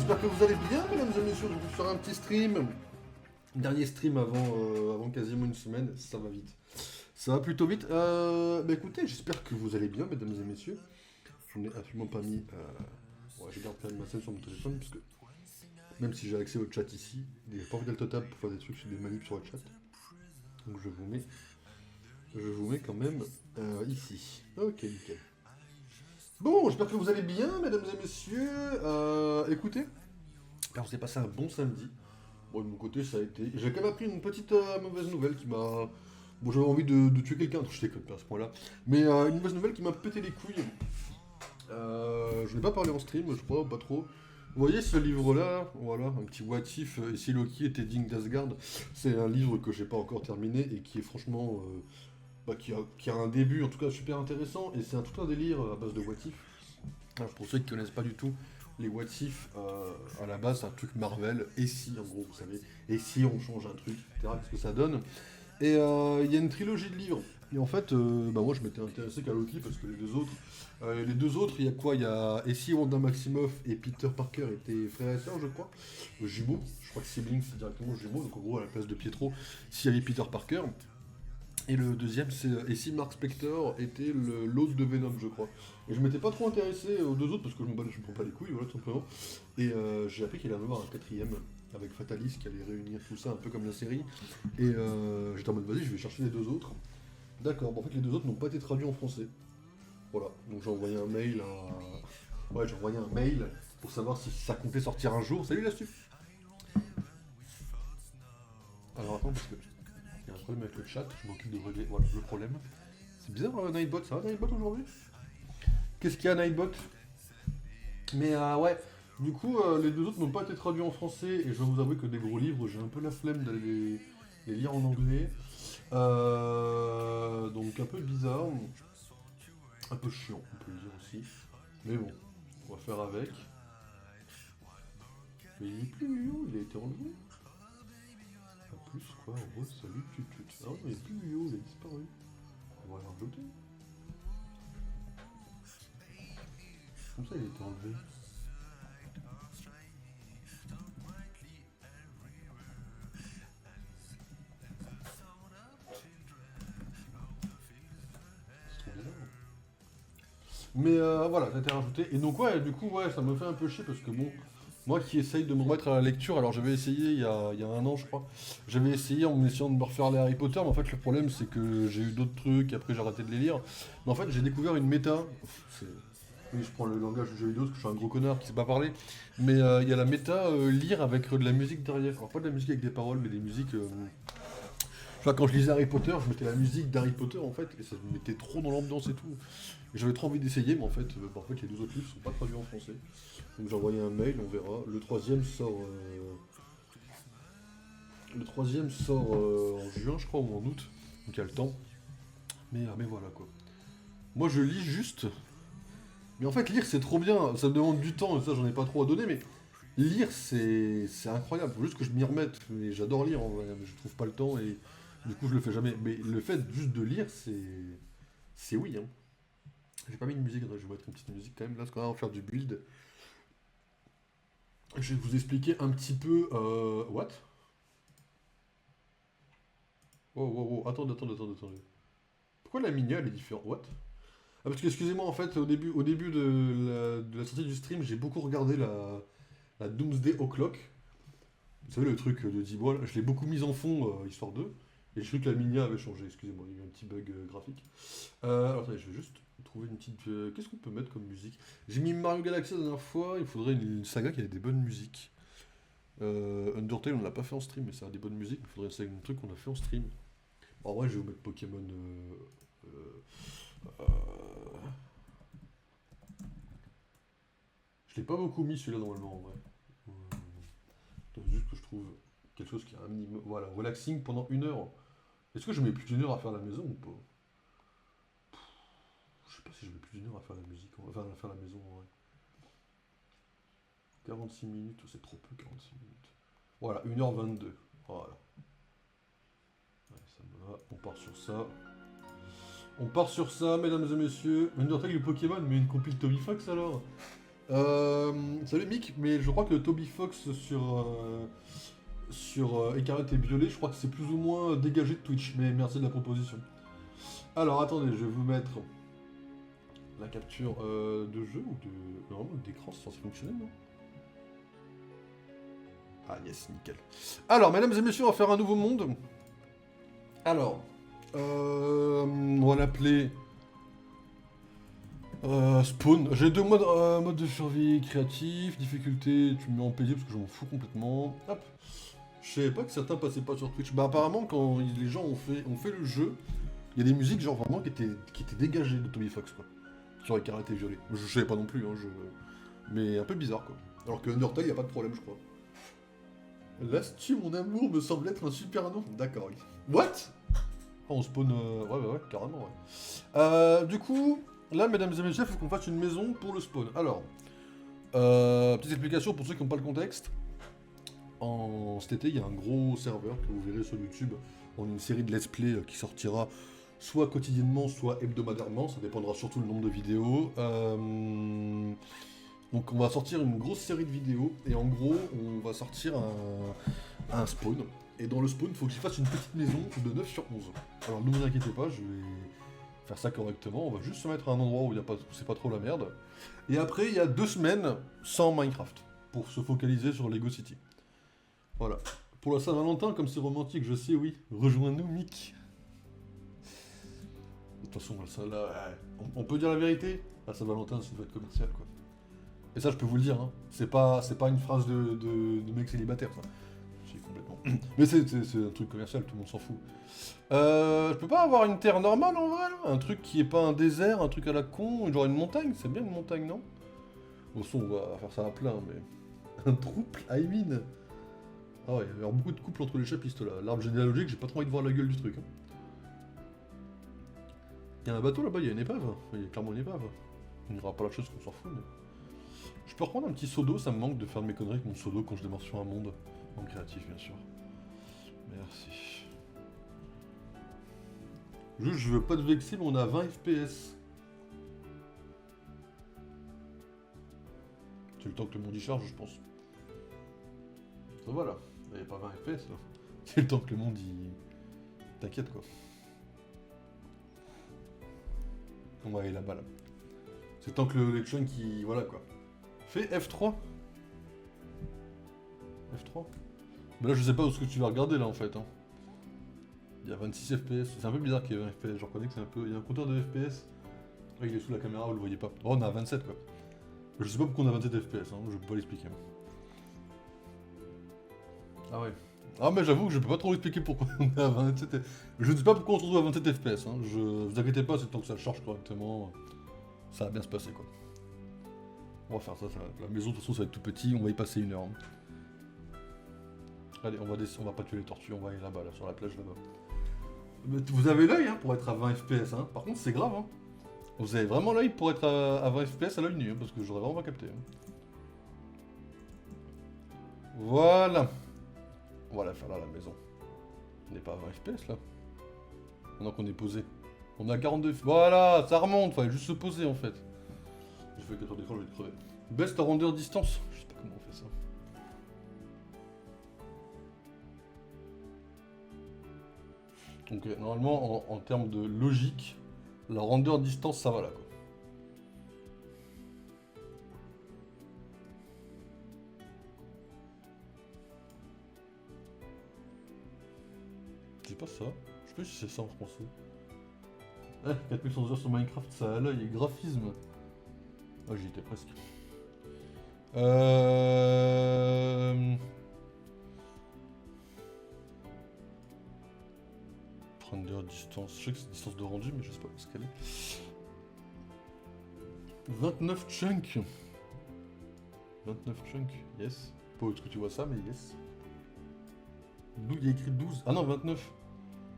j'espère que vous allez bien, mesdames et messieurs. Je vous faire un petit stream. Dernier stream avant quasiment une semaine, ça va vite. Ça va plutôt vite. Bah écoutez, j'espère que vous allez bien, mesdames et messieurs. Je n'ai absolument pas mis. Ouais, je garde quand même ma scène sur mon téléphone, parce que même si j'ai accès au chat ici, il n'y a pas envie d'alto tab pour faire des trucs sur des manips sur le chat. Donc je vous mets quand même ici. Ok, nickel. Bon, j'espère que vous allez bien, mesdames et messieurs. Écoutez, alors, on s'est passé un bon samedi. Bon, de mon côté, ça a été. J'ai quand même appris une petite mauvaise nouvelle qui m'a. Bon, j'avais envie de tuer quelqu'un, donc je déconne pas à ce point-là. Mais une mauvaise nouvelle qui m'a pété les couilles. Je n'ai pas parlé en stream, je crois, pas trop. Vous voyez ce livre-là, voilà, un petit what if, et si Loki était digne d'Asgard. C'est un livre que j'ai pas encore terminé et qui est franchement. Qui a un début en tout cas super intéressant, et c'est tout un délire à base de what if. Alors, pour ceux qui connaissent pas du tout, les what if, à la base, c'est un truc Marvel, et si, en gros, vous savez, et si on change un truc, etc., qu'est-ce que ça donne. Et il y a une trilogie de livres. Et en fait, moi je m'étais intéressé qu'à Loki, parce que les deux autres, il y a quoi? Il y a Et si Wanda Maximoff et Peter Parker étaient frères et sœurs, je crois, jumeaux, je crois que siblings c'est directement jumeaux, donc en gros, à la place de Pietro, s'il y avait Peter Parker. Et le deuxième, c'est Et si Mark Spector était l'hôte de Venom, je crois. Et je m'étais pas trop intéressé aux deux autres parce que je me prends pas les couilles, voilà, tout simplement. Et j'ai appris qu'il allait y avoir un quatrième avec Fatalis qui allait réunir tout ça un peu comme la série. Et j'étais en mode vas-y, je vais chercher les deux autres. D'accord, bon, en fait les deux autres n'ont pas été traduits en français. Voilà, donc j'ai envoyé un mail à. Ouais, j'ai envoyé un mail pour savoir si ça comptait sortir un jour. Salut l'astuce. Alors attends, parce que. Il y a un problème avec le chat, je m'occupe de régler voilà, le problème. C'est bizarre, Nightbot, ça va Nightbot aujourd'hui? Qu'est-ce qu'il y a Nightbot? Mais ouais, du coup, les deux autres n'ont pas été traduits en français, et je vais vous avouer que des gros livres, j'ai un peu la flemme d'aller les lire en anglais. Donc un peu bizarre, un peu chiant, on peut le dire aussi. Mais bon, on va faire avec. Mais il est plus Yu, il a été enlevé. En plus, quoi, en gros, salut, tutut. Ah ouais, il est plus Yu, il a disparu. On va le rajouter. Comme ça, il a été enlevé. C'est trop bizarre. Mais voilà, ça a été rajouté. Et donc ouais, du coup, ouais, ça me fait un peu chier parce que bon, moi qui essaye de me remettre à la lecture, alors j'avais essayé il y a un an je crois, j'avais essayé en essayant de me refaire les Harry Potter, mais en fait le problème c'est que j'ai eu d'autres trucs, après j'ai arrêté de les lire. Mais en fait j'ai découvert une méta, oui je prends le langage du jeu vidéo parce que je suis un gros connard qui sait pas parler, mais il y a la méta lire avec de la musique derrière. Alors pas de la musique avec des paroles, mais des musiques. Enfin, quand je lisais Harry Potter, je mettais la musique d'Harry Potter en fait, et ça me mettait trop dans l'ambiance et tout. Et j'avais trop envie d'essayer, mais en fait, les deux autres livres sont pas traduits en français. Donc j'ai envoyé un mail, on verra. Le troisième sort. En juin, je crois, ou en août. Donc il y a le temps. Mais voilà quoi. Moi je lis juste. Mais en fait, lire c'est trop bien. Ça me demande du temps, et ça j'en ai pas trop à donner, mais lire c'est incroyable. Faut juste que je m'y remette. Et j'adore lire en vrai, mais je trouve pas le temps et du coup je le fais jamais. Mais le fait juste de lire, c'est oui. Hein. J'ai pas mis de musique, je vais mettre une petite musique quand même, là, parce qu'on va faire du build. Je vais vous expliquer un petit peu. What? Oh, wow, wow, attendez. Pourquoi la mini elle est différente? What? Ah, parce que, excusez-moi, en fait, au début de la sortie du stream, j'ai beaucoup regardé la Doomsday O'Clock. Vous savez, le truc de 10 balles, je l'ai beaucoup mis en fond, histoire d'eux. Et je suis que la mini avait changé, excusez-moi, il y a eu un petit bug graphique. Alors attendez, je vais juste trouver une petite. Qu'est-ce qu'on peut mettre comme musique? J'ai mis Mario Galaxy la dernière fois, il faudrait une saga qui ait des bonnes musiques. Undertale, on l'a pas fait en stream, mais ça a des bonnes musiques, il faudrait essayer un truc qu'on a fait en stream. Bon, en vrai, je vais vous mettre Pokémon. Euh, je l'ai pas beaucoup mis celui-là normalement en vrai. Juste que je trouve quelque chose qui a un minimum. Voilà, relaxing pendant 1 heure. Est-ce que je mets plus d'une heure à faire la maison ou pas? Je sais pas si je mets plus d'une heure à faire la musique, enfin à faire la maison en vrai. 46 minutes, c'est trop peu 46 minutes. Voilà, 1h22. Voilà. Ouais, ça me va, on part sur ça. On part sur ça, mesdames et messieurs. Undertale le Pokémon, mais une compile Tommy Fox alors? Salut Mick, mais je crois que Toby Fox sur Écarlate et Violet, je crois que c'est plus ou moins dégagé de Twitch, mais merci de la proposition. Alors attendez, je vais vous mettre la capture de jeu ou de. Normalement d'écran, c'est censé fonctionner, non? Ah yes, nickel. Alors, mesdames et messieurs, on va faire un nouveau monde. Alors, on va l'appeler Spawn. J'ai deux modes, mode de survie créatif, difficulté, tu me mets en paisible parce que je m'en fous complètement. Hop. Je savais pas que certains passaient pas sur Twitch. Bah apparemment quand les gens ont fait le jeu, il y a des musiques genre vraiment qui étaient dégagées de Toby Fox quoi. Sur Écarlate et Violet. Je savais pas non plus, hein, mais un peu bizarre quoi. Alors que Undertale, y a pas de problème je crois. L'Astu, mon amour, me semble être un super nom. D'accord, oui. What? Oh, on spawn... ouais, carrément, ouais. Du coup, là, mesdames et messieurs, il faut qu'on fasse une maison pour le spawn. Alors, petite explication pour ceux qui n'ont pas le contexte. Cet été, il y a un gros serveur que vous verrez sur YouTube. On a une série de let's play qui sortira soit quotidiennement, soit hebdomadairement. Ça dépendra surtout du nombre de vidéos. Donc on va sortir une grosse série de vidéos, et en gros, on va sortir un spawn. Et dans le spawn, il faut que j'y fasse une petite maison de 9 sur 11. Alors ne vous inquiétez pas, je vais faire ça correctement. On va juste se mettre à un endroit où c'est pas trop la merde. Et après, il y a 2 semaines sans Minecraft, pour se focaliser sur Lego City. Voilà. Pour la Saint-Valentin, comme c'est romantique, je sais, oui. Rejoins-nous, Mick. De toute façon, on peut dire la vérité. La Saint-Valentin, c'est une fête commerciale, quoi. Et ça, je peux vous le dire, hein. C'est pas une phrase de mec célibataire, ça. C'est complètement. Mais c'est un truc commercial, tout le monde s'en fout. Je peux pas avoir une terre normale en vrai, là? Un truc qui est pas un désert, un truc à la con, genre une montagne, c'est bien une montagne, non? Au son, on va faire ça à plein, mais. Un trouble, I mean. Ah ouais, il va y avoir beaucoup de couples entre les chapistes là. L'arbre généalogique, j'ai pas trop envie de voir la gueule du truc. Hein. Il y a un bateau là-bas, il y a une épave. Il y a clairement une épave. On n'ira pas la chose qu'on s'en fout, mais. Je peux reprendre un petit seau d'eau, ça me manque de faire de mes conneries avec mon seau d'eau quand je démarre sur un monde. En créatif, bien sûr. Merci. Juste, je veux pas te vexer, mais on a 20 FPS. C'est le temps que le monde y charge, je pense. Ça va là. Il n'y a pas 20 FPS là. C'est le temps que le monde y. T'inquiète quoi. On va aller là-bas là. C'est le temps que l'élection qui. Voilà quoi. Fais F3. F3. Mais là je sais pas où ce que tu vas regarder là en fait. Hein. Il y a 26 FPS. C'est un peu bizarre qu'il y ait 20 FPS. Je reconnais que c'est un peu. Il y a un compteur de FPS. Là il est sous la caméra, vous le voyez pas. Oh on a 27 quoi. Je sais pas pourquoi on a 27 FPS, hein. Je peux pas l'expliquer. Ah ouais. Ah mais j'avoue que je peux pas trop expliquer pourquoi on est à 27 FPS. Je ne sais pas pourquoi on se retrouve à 27 FPS. Hein. Vous inquiétez pas, c'est le temps que ça charge correctement. Ça va bien se passer quoi. On va faire ça, la maison de toute façon ça va être tout petit, on va y passer 1 heure. Hein. Allez, on va pas tuer les tortues, on va aller là-bas, là, sur la plage là-bas. Vous avez l'œil hein, pour être à 20 FPS, hein. Par contre c'est grave. Hein. Vous avez vraiment l'œil pour être à 20 FPS à l'œil nu, hein, parce que j'aurais vraiment pas capté. Hein. Voilà. On va la faire là, la maison. On n'est pas à 20 FPS là. Maintenant qu'on est posé. On est à 42 FPS. Voilà, ça remonte, fallait juste se poser en fait. J'ai fait 4 d'écran, je vais te crever. Best render distance. Je sais pas comment on fait ça. Donc normalement, en termes de logique, la render distance, ça va là quoi. C'est pas ça. Je sais pas si c'est ça en français. 4100 heures sur Minecraft, ça a l'œil et graphisme. Ah, j'y étais presque. Render distance. Je sais que c'est distance de rendu, mais je sais pas ce qu'elle est. 29 chunks. 29 chunks, yes. Pas où est-ce que tu vois ça, mais yes. D'où il y a écrit 12. Ah non, 29.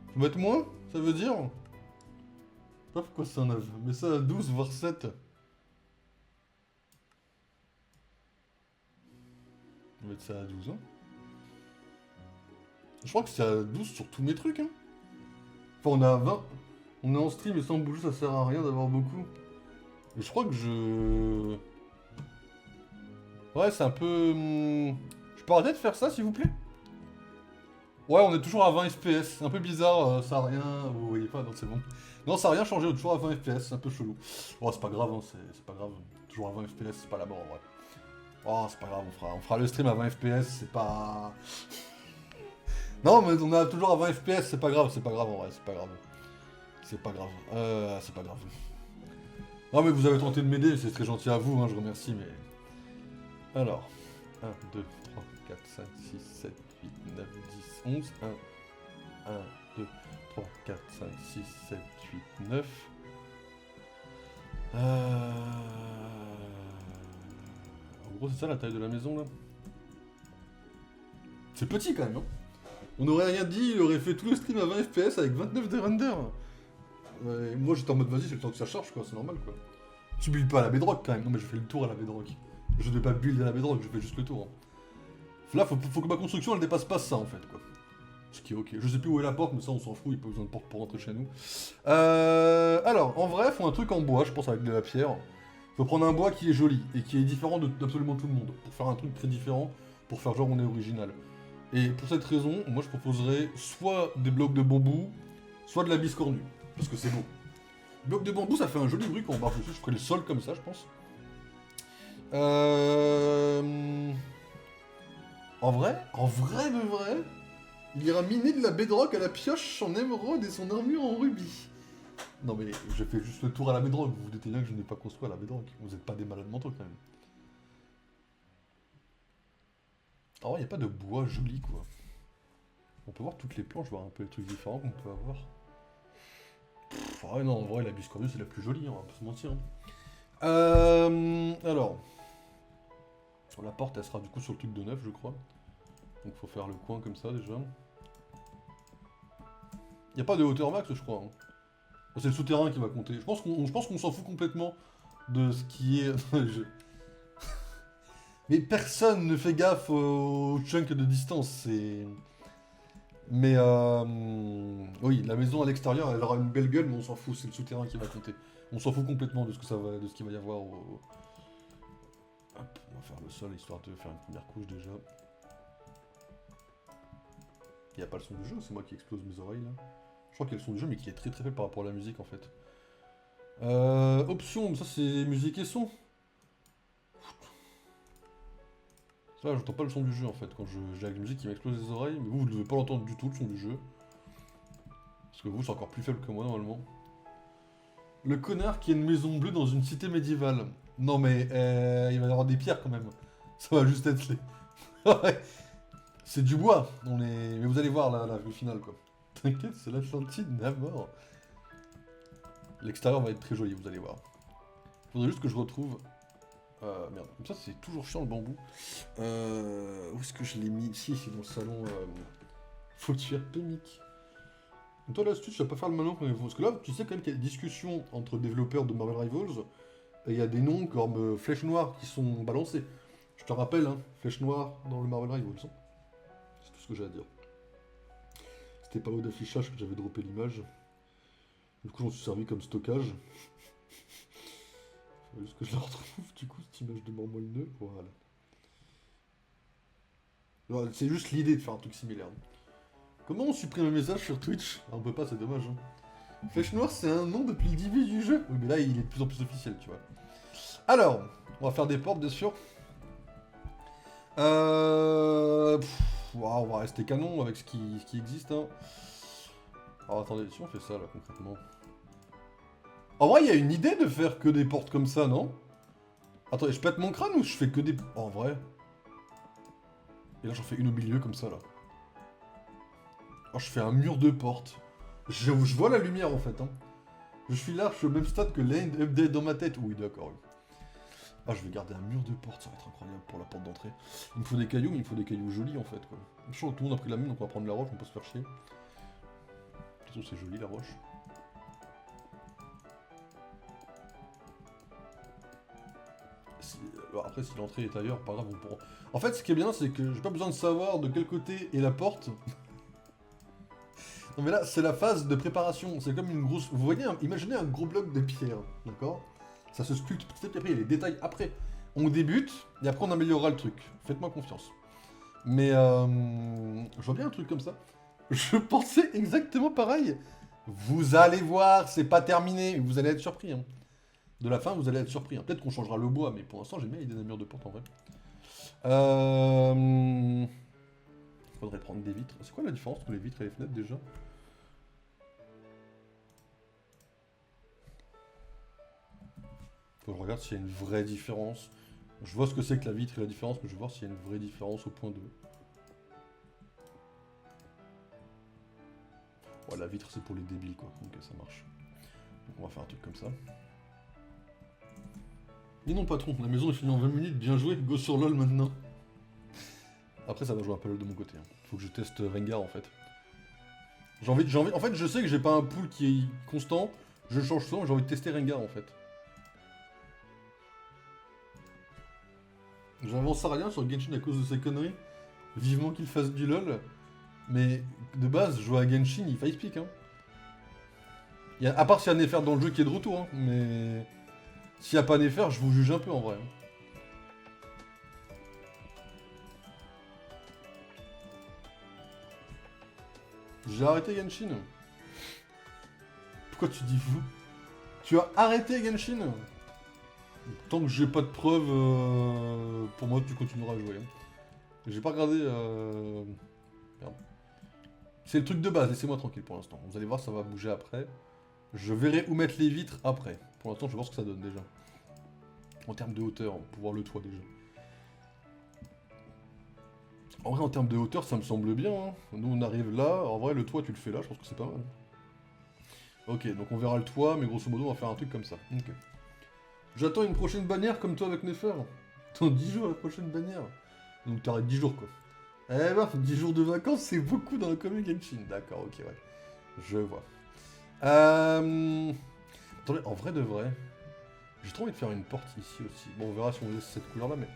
Faut mettre moins, ça veut dire. Je sais pas pourquoi c'est un 9. Mais ça à 12, voire 7. On va mettre ça à 12, hein. Je crois que c'est à 12 sur tous mes trucs, hein. Enfin, on est à 20. On est en stream et sans bouger, ça sert à rien d'avoir beaucoup. Et je crois que je... Ouais, c'est un peu... Je peux arrêter de faire ça, s'il vous plaît? Ouais, on est toujours à 20 FPS. C'est un peu bizarre, ça a rien... Vous voyez pas, non, c'est bon. Non, ça a rien changé, on est toujours à 20 FPS, c'est un peu chelou. Oh, c'est pas grave, hein, c'est pas grave. Toujours à 20 FPS, c'est pas la mort, en vrai. Oh, c'est pas grave, on fera le stream à 20 FPS, c'est pas... Non, mais on est toujours à 20 FPS, c'est pas grave, en vrai, c'est pas grave. C'est pas grave. Non, mais vous avez tenté de m'aider, c'est très gentil à vous, hein, je remercie, mais... Alors, 1, 2, 3, 4, 5, 6, 7, 8, 9, 10, 11, 1, 2, 3, 4, 5, 6, 7, 8, 9... En gros, c'est ça la taille de la maison, là. C'est petit, quand même, hein. On aurait rien dit, il aurait fait tout le stream à 20 FPS avec 29 de render. Ouais, moi j'étais en mode vas-y, c'est le temps que ça charge quoi, c'est normal quoi. Tu builds pas à la bedrock quand même, non mais je fais le tour à la bedrock. Je ne vais pas build à la bedrock, je fais juste le tour. Hein. Là faut que ma construction elle dépasse pas ça en fait quoi. Ce qui est ok, je sais plus où est la porte mais ça on s'en fout, il n'y a pas besoin de porte pour rentrer chez nous. Alors en vrai faut un truc en bois, je pense avec de la pierre. Faut prendre un bois qui est joli et qui est différent d'absolument tout le monde. Pour faire un truc très différent, pour faire genre on est original. Et pour cette raison, moi je proposerais soit des blocs de bambou, soit de la biscornue. Parce que c'est beau. Bloc de bambou, ça fait un joli bruit quand on marche dessus. Je ferais le sol comme ça, je pense. En vrai de vrai, il ira miner de la bedrock à la pioche en émeraude et son armure en rubis. Non mais je fais juste le tour à la bedrock. Vous vous doutez bien que je n'ai pas construit à la bedrock. Vous n'êtes pas des malades mentaux quand même. En vrai, il n'y a pas de bois joli quoi. On peut voir toutes les planches, voir un peu les trucs différents qu'on peut avoir. Ouais, non, en vrai, la biscornue, c'est la plus jolie, hein, on va pas se mentir. Alors. La porte, elle sera du coup sur le truc de neuf, je crois. Donc, faut faire le coin comme ça, déjà. Y a pas de hauteur max, je crois. Hein. C'est le souterrain qui va compter. Je pense qu'on s'en fout complètement de ce qui est... Mais personne ne fait gaffe au chunk de distance, c'est... Mais oui, la maison à l'extérieur, elle aura une belle gueule, mais on s'en fout, c'est le souterrain qui va compter. On s'en fout complètement de ce que ça va, de ce qu'il va y avoir au... Hop, on va faire le sol, histoire de faire une première couche déjà. Il n'y a pas le son du jeu, c'est moi qui explose mes oreilles là. Je crois qu'il y a le son du jeu, mais qui est très très faible par rapport à la musique en fait. Options, ça c'est musique et son. Là, j'entends pas le son du jeu en fait, quand j'ai la musique qui m'explose les oreilles, mais vous ne devez pas l'entendre du tout, le son du jeu. Parce que vous, c'est encore plus faible que moi normalement. Le connard qui a une maison bleue dans une cité médiévale. Non mais, il va y avoir des pierres quand même. Ça va juste être les... C'est du bois, mais vous allez voir là, le final quoi. T'inquiète, c'est l'Atlantide à mort. L'extérieur va être très joli, vous allez voir. Faudrait juste que je retrouve... merde, comme ça c'est toujours chiant le bambou. Où est-ce que je l'ai mis? Si, c'est dans le salon... Faut que tu Pémic. Toi l'astuce, tu vas pas faire le malin quand même. Parce que là, tu sais quand même qu'il y a des discussions entre développeurs de Marvel Rivals, et il y a des noms comme Flèche Noire qui sont balancés. Je te rappelle, hein, Flèche Noire dans le Marvel Rivals. Hein. C'est tout ce que j'ai à dire. C'était pas haut d'affichage que j'avais droppé l'image. Du coup, j'en suis servi comme stockage. Faut juste que je la retrouve, du coup, cette image de Mormolneux. Voilà. C'est juste l'idée de faire un truc similaire. Comment on supprime un message sur Twitch? On peut pas, c'est dommage. Hein. Flèche Noire, c'est un nom depuis le début du jeu. Oui, mais là, il est de plus en plus officiel, tu vois. Alors, on va faire des portes, bien sûr. On va rester canon avec ce qui existe. Hein. Alors, attendez, si on fait ça, là, concrètement. En vrai, il y a une idée de faire que des portes comme ça, non? Attendez, je pète mon crâne ou je fais que des... En vrai. Et là, j'en fais une au milieu, comme ça, là. Oh, je fais un mur de porte. Je vois la lumière, en fait. Hein. Je suis là, je suis au même stade que Lane Update dans ma tête. Oui, d'accord. Oui. Ah, je vais garder un mur de porte, ça va être incroyable pour la porte d'entrée. Il me faut des cailloux, mais il me faut des cailloux jolis, en fait, quoi. Je sens que tout le monde a pris la mine, donc on va prendre la roche, on peut se faire chier. De toute façon, c'est joli, la roche. Alors après, si l'entrée est ailleurs, pas grave, on pourra... En fait, ce qui est bien, c'est que j'ai pas besoin de savoir de quel côté est la porte. Non mais là, c'est la phase de préparation. C'est comme une grosse... Vous voyez, imaginez un gros bloc de pierre, d'accord? Ça se sculpte petit à petit, après, il y a les détails après. On débute, et après on améliorera le truc. Faites-moi confiance. Mais je vois bien un truc comme ça. Je pensais exactement pareil. Vous allez voir, c'est pas terminé. Vous allez être surpris. Hein. De la fin, vous allez être surpris. Hein. Peut-être qu'on changera le bois, mais pour l'instant, j'ai bien l'idée d'un mur de porte en vrai. Faudrait prendre des vitres. C'est quoi la différence entre les vitres et les fenêtres déjà? Faut que je regarde s'il y a une vraie différence. Je vois ce que c'est que la vitre et la différence, mais je vais voir s'il y a une vraie différence au point de... Ouais, la vitre c'est pour les débiles quoi, ok ça marche. Donc on va faire un truc comme ça. Et non patron, la maison est finie en 20 minutes, bien joué, go sur LOL maintenant. Après ça va jouer un peu LOL de mon côté. Hein. Faut que je teste Rengar en fait. En fait je sais que j'ai pas un pool qui est constant, je change souvent, mais j'ai envie de tester Rengar en fait. J'avance à rien sur Genshin à cause de ces conneries. Vivement qu'il fasse du LOL. Mais de base, jouer à Genshin, il face pick. Hein. À part s'il y a Nefer dans le jeu qui est de retour. Hein. Mais s'il n'y a pas Nefer, je vous juge un peu en vrai. J'ai arrêté Genshin. Pourquoi tu dis vous? Tu as arrêté Genshin? Tant que j'ai pas de preuves, pour moi tu continueras à jouer. Hein. J'ai pas regardé... Merde. C'est le truc de base, laissez-moi tranquille pour l'instant. Vous allez voir, ça va bouger après. Je verrai où mettre les vitres après. Pour l'instant, je vais voir ce que ça donne déjà. En termes de hauteur, pour voir le toit déjà. En vrai, en termes de hauteur, ça me semble bien. Hein. Nous, on arrive là. En vrai, le toit, tu le fais là, je pense que c'est pas mal. Ok, donc on verra le toit, mais grosso modo, on va faire un truc comme ça. Ok. J'attends une prochaine bannière comme toi avec Nefer. Dans 10 jours, la prochaine bannière. Donc t'arrêtes 10 jours, quoi. Eh ben, 10 jours de vacances, c'est beaucoup dans la commune Genshin. D'accord, ok, ouais. Je vois. Attendez, en vrai de vrai, j'ai trop envie de faire une porte ici aussi. Bon, on verra si on laisse cette couleur-là, mais...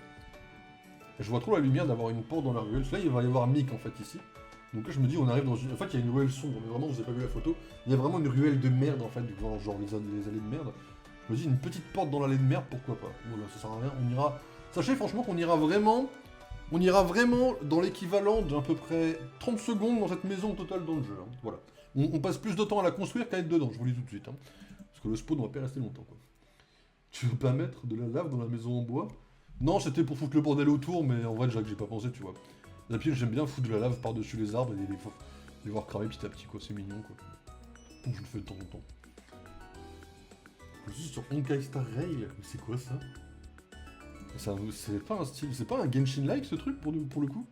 Je vois trop la lumière d'avoir une porte dans la ruelle. Là, il va y avoir Mick, en fait, ici. Donc là, je me dis, on arrive dans une... En fait, il y a une ruelle sombre, mais vraiment, vous avez pas vu la photo. Il y a vraiment une ruelle de merde, en fait, genre les allées de merde. Je me dis, une petite porte dans l'allée de merde, pourquoi pas. Voilà, ça sert à rien, on ira... Sachez, franchement, qu'on ira vraiment... On ira vraiment dans l'équivalent d'à peu près 30 secondes dans cette maison au total dans le jeu. Hein. Voilà. On passe plus de temps à la construire qu'à être dedans, je vous le dis tout de suite. Hein. Parce que le spawn, on va pas y rester longtemps, quoi. Tu veux pas mettre de la lave dans la maison en bois? Non, c'était pour foutre le bordel autour, mais en vrai, déjà que j'ai pas pensé, tu vois. D'habitude, j'aime bien foutre de la lave par-dessus les arbres et les voir cramer petit à petit, quoi. C'est mignon, quoi. Donc je le fais de temps en temps. Je suis sur Honkai Star Rail. Mais c'est quoi ça? C'est pas un style, c'est pas un Genshin-like ce truc pour le coup?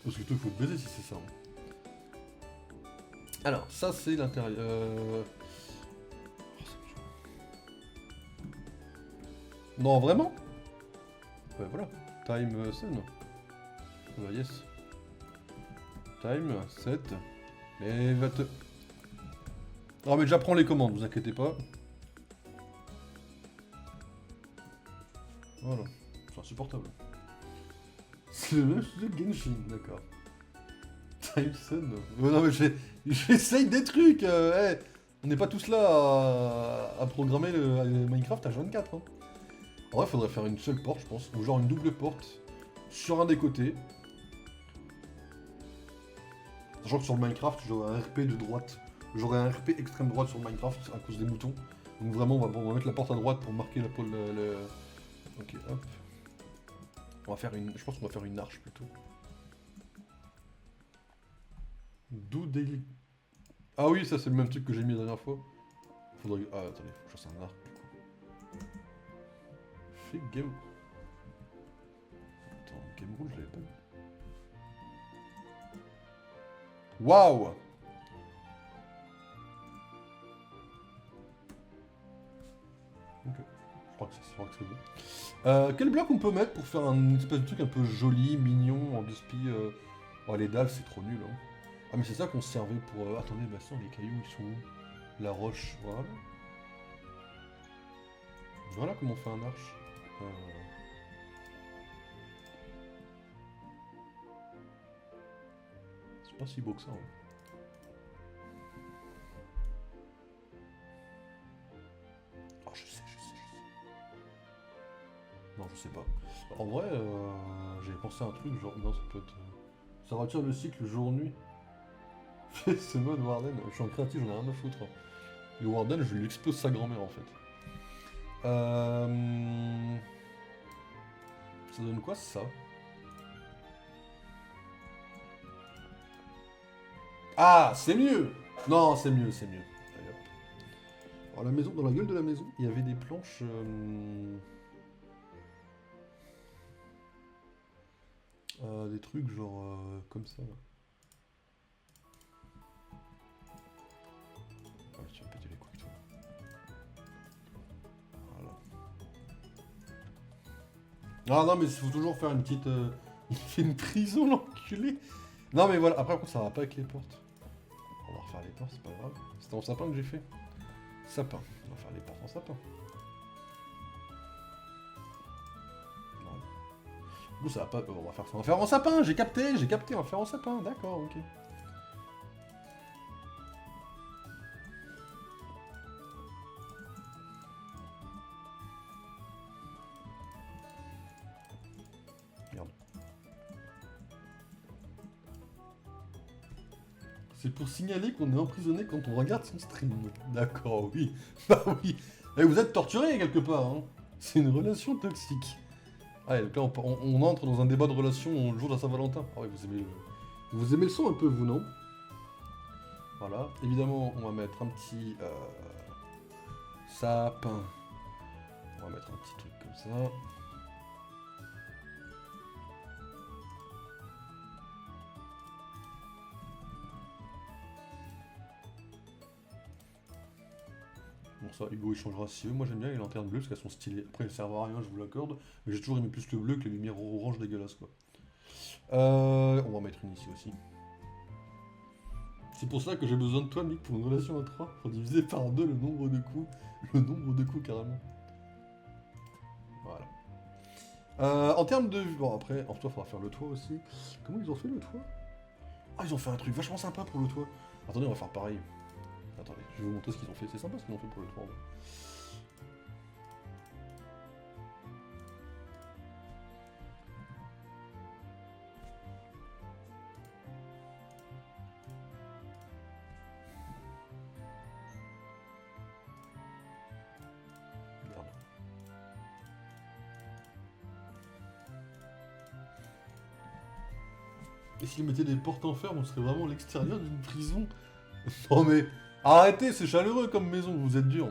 Parce que toi, il faut te baiser si c'est ça. Hein. Alors, ça c'est l'intérieur. Non, vraiment? Ouais, voilà. Time Sun. Bah, yes. Time, 7. Et va te... Ah, mais j'apprends les commandes, vous inquiétez pas. Voilà. C'est insupportable. C'est le même sujet que Genshin, d'accord. Time Sun. Non, mais j'essaye des trucs. Hey, on n'est pas tous là à programmer le Minecraft à 24. Hein. En vrai, faudrait faire une seule porte, je pense. Ou genre une double porte sur un des côtés. Sachant que sur le Minecraft, j'aurais un RP de droite. J'aurais un RP extrême droite sur le Minecraft à cause des moutons. Donc vraiment, on va mettre la porte à droite pour marquer la pôle. Ok, hop. On va faire une. Je pense qu'on va faire une arche plutôt. D'où des. Ah oui, ça c'est le même truc que j'ai mis la dernière fois. Faudrait. Ah attendez, faut que je fasse un arc du coup. Fait game. Attends, game rule, je l'avais pas vu. Waouh! Ok, je crois que c'est bon. Quel bloc on peut mettre pour faire un espèce de truc un peu joli, mignon, en bispi Oh, les dalles, c'est trop nul. Hein. Ah, mais c'est ça qu'on se servait pour... Attendez, bah ça, les cailloux, ils sont où? La roche, voilà. Voilà comment on fait un arche. C'est pas si beau que ça. Hein. Oh, je sais. Non, sais pas. En vrai, j'avais pensé à un truc, genre, non, ça peut être... ça retire le cycle jour-nuit. Ce mode Warden, je suis en créatif, j'en ai rien à foutre. Le Warden, je lui explose sa grand-mère, en fait. Ça donne quoi, ça? Ah, c'est mieux! Non, c'est mieux, c'est mieux. Allez, hop. Alors, la maison, dans la gueule de la maison, il y avait des planches... des trucs genre comme ça. Là. Ah, tu vas me péter les couilles, toi. Voilà. Ah non, mais il faut toujours faire une petite... Il fait une prison, l'enculé. Non, mais voilà. Après, ça va pas avec les portes. On va refaire les portes, c'est pas grave. C'était en sapin que j'ai fait. Sapin. On va faire les portes en sapin. Voilà. Bon, ça va pas... on va faire ça. On va faire en sapin, j'ai capté, on va faire en sapin. D'accord, ok. C'est pour signaler qu'on est emprisonné quand on regarde son stream. D'accord, oui. Bah oui. Et vous êtes torturé quelque part, hein. C'est une relation toxique. Ah, donc là, on entre dans un débat de relation le jour de la Saint-Valentin. Ah ouais, vous aimez le son un peu, vous, non? Voilà. Évidemment, on va mettre un petit sapin. On va mettre un petit truc comme ça. Bon, ça, Hugo il changera si veut. Moi j'aime bien les lanternes bleues parce qu'elles sont stylées. Après, elles servent à rien, je vous l'accorde. Mais j'ai toujours aimé plus le bleu que les lumières orange dégueulasses, quoi. On va en mettre une ici aussi. C'est pour ça que j'ai besoin de toi, Nick, pour une relation à 3. Pour diviser par 2 le nombre de coups. Le nombre de coups, carrément. Voilà. En termes de... Bon, après, en soi, il faudra faire le toit aussi. Comment ils ont fait le toit? Ah, ils ont fait un truc vachement sympa pour le toit. Attendez, on va faire pareil. Attendez, je vais vous montrer ce qu'ils ont fait. C'est sympa ce qu'ils ont fait pour le toit. Merde. Et s'ils mettaient des portes en fer, on serait vraiment à l'extérieur d'une prison. Non mais, arrêtez, c'est chaleureux comme maison, vous êtes dur.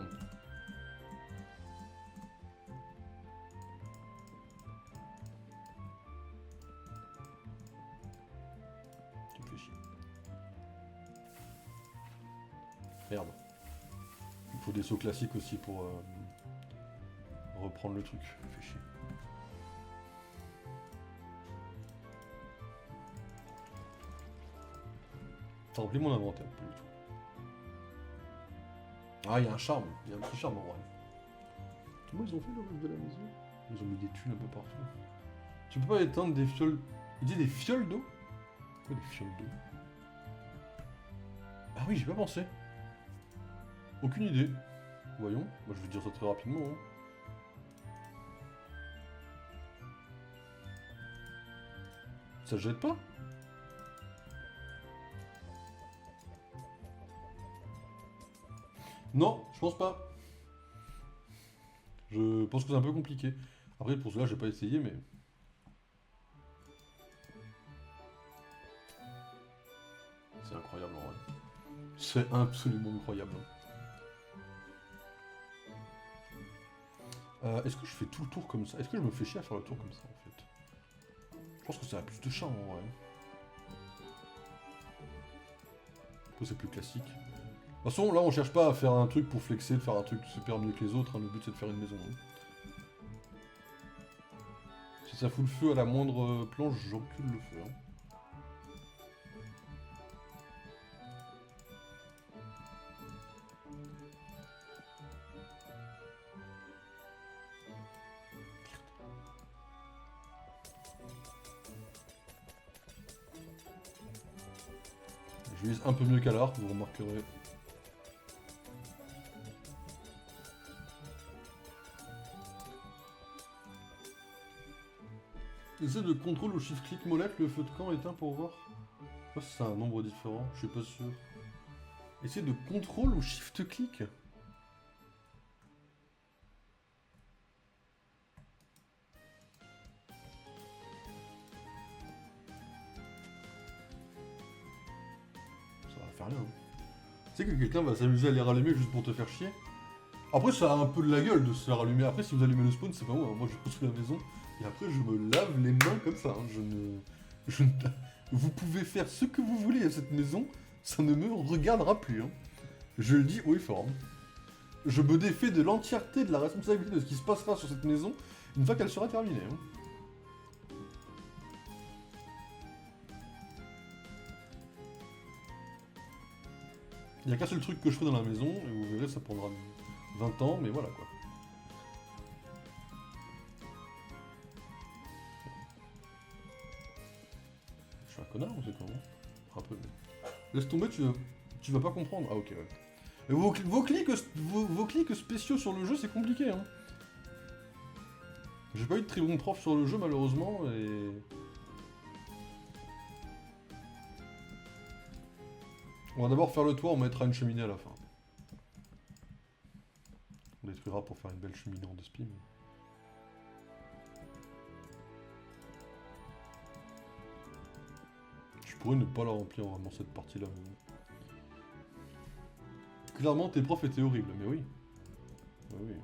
Tu me fais chier. Merde. Il faut des sauts classiques aussi pour reprendre le truc. Ça me fait chier. Ça remplit mon inventaire, plus du tout. Ah, il y a un charme, il y a un petit charme en vrai. Comment ils ont fait le reste de la maison? Ils ont mis des thunes un peu partout. Tu peux pas éteindre des fioles... Il dit des fioles d'eau? Quoi des fioles d'eau? Ah oui, j'ai pas pensé. Aucune idée. Voyons, moi je vais dire ça très rapidement. Hein. Ça se jette pas? Non, je pense pas. Je pense que c'est un peu compliqué. Après, pour cela, j'ai pas essayé, mais... C'est incroyable, en vrai. C'est absolument incroyable. Est-ce que je fais tout le tour comme ça? Est-ce que je me fais chier à faire le tour comme ça, en fait? Je pense que ça a plus de charme, en vrai. C'est plus classique. De toute façon, là, on cherche pas à faire un truc pour flexer, de faire un truc super mieux que les autres. Hein. Le but, c'est de faire une maison. Hein. Si ça fout le feu à la moindre planche, j'encule le feu. Hein. Je vise un peu mieux qu'à l'arc, vous remarquerez. Essaie de contrôle ou shift-click molette le feu de camp éteint pour voir. Je sais pas si c'est un nombre différent, je suis pas sûr. Essaie de contrôle ou shift-click. Ça va faire rien. Tu sais que quelqu'un va s'amuser à les rallumer juste pour te faire chier. Après, ça a un peu de la gueule de se faire allumer. Après, si vous allumez le spawn, c'est pas moi. Moi, je construis la maison. Et après, je me lave les mains comme ça. Hein. Je ne... Vous pouvez faire ce que vous voulez à cette maison. Ça ne me regardera plus. Hein. Je le dis haut et fort. Hein. Je me défais de l'entièreté de la responsabilité de ce qui se passera sur cette maison une fois qu'elle sera terminée. Hein. Il n'y a qu'un seul truc que je ferai dans la maison, et vous verrez, ça prendra 20 ans, mais voilà quoi. Je suis un connard ou c'est comment? Un peu. Laisse tomber, tu vas pas comprendre. Ah ok, ouais. Et vos clics spéciaux sur le jeu, c'est compliqué, hein. J'ai pas eu de très bon prof sur le jeu, malheureusement, et... On va d'abord faire le toit, on mettra une cheminée à la fin. On détruira pour faire une belle cheminée en despi, mais... Je pourrais ne pas la remplir vraiment cette partie-là. Mais... Clairement, tes profs étaient horribles, mais oui. Oui.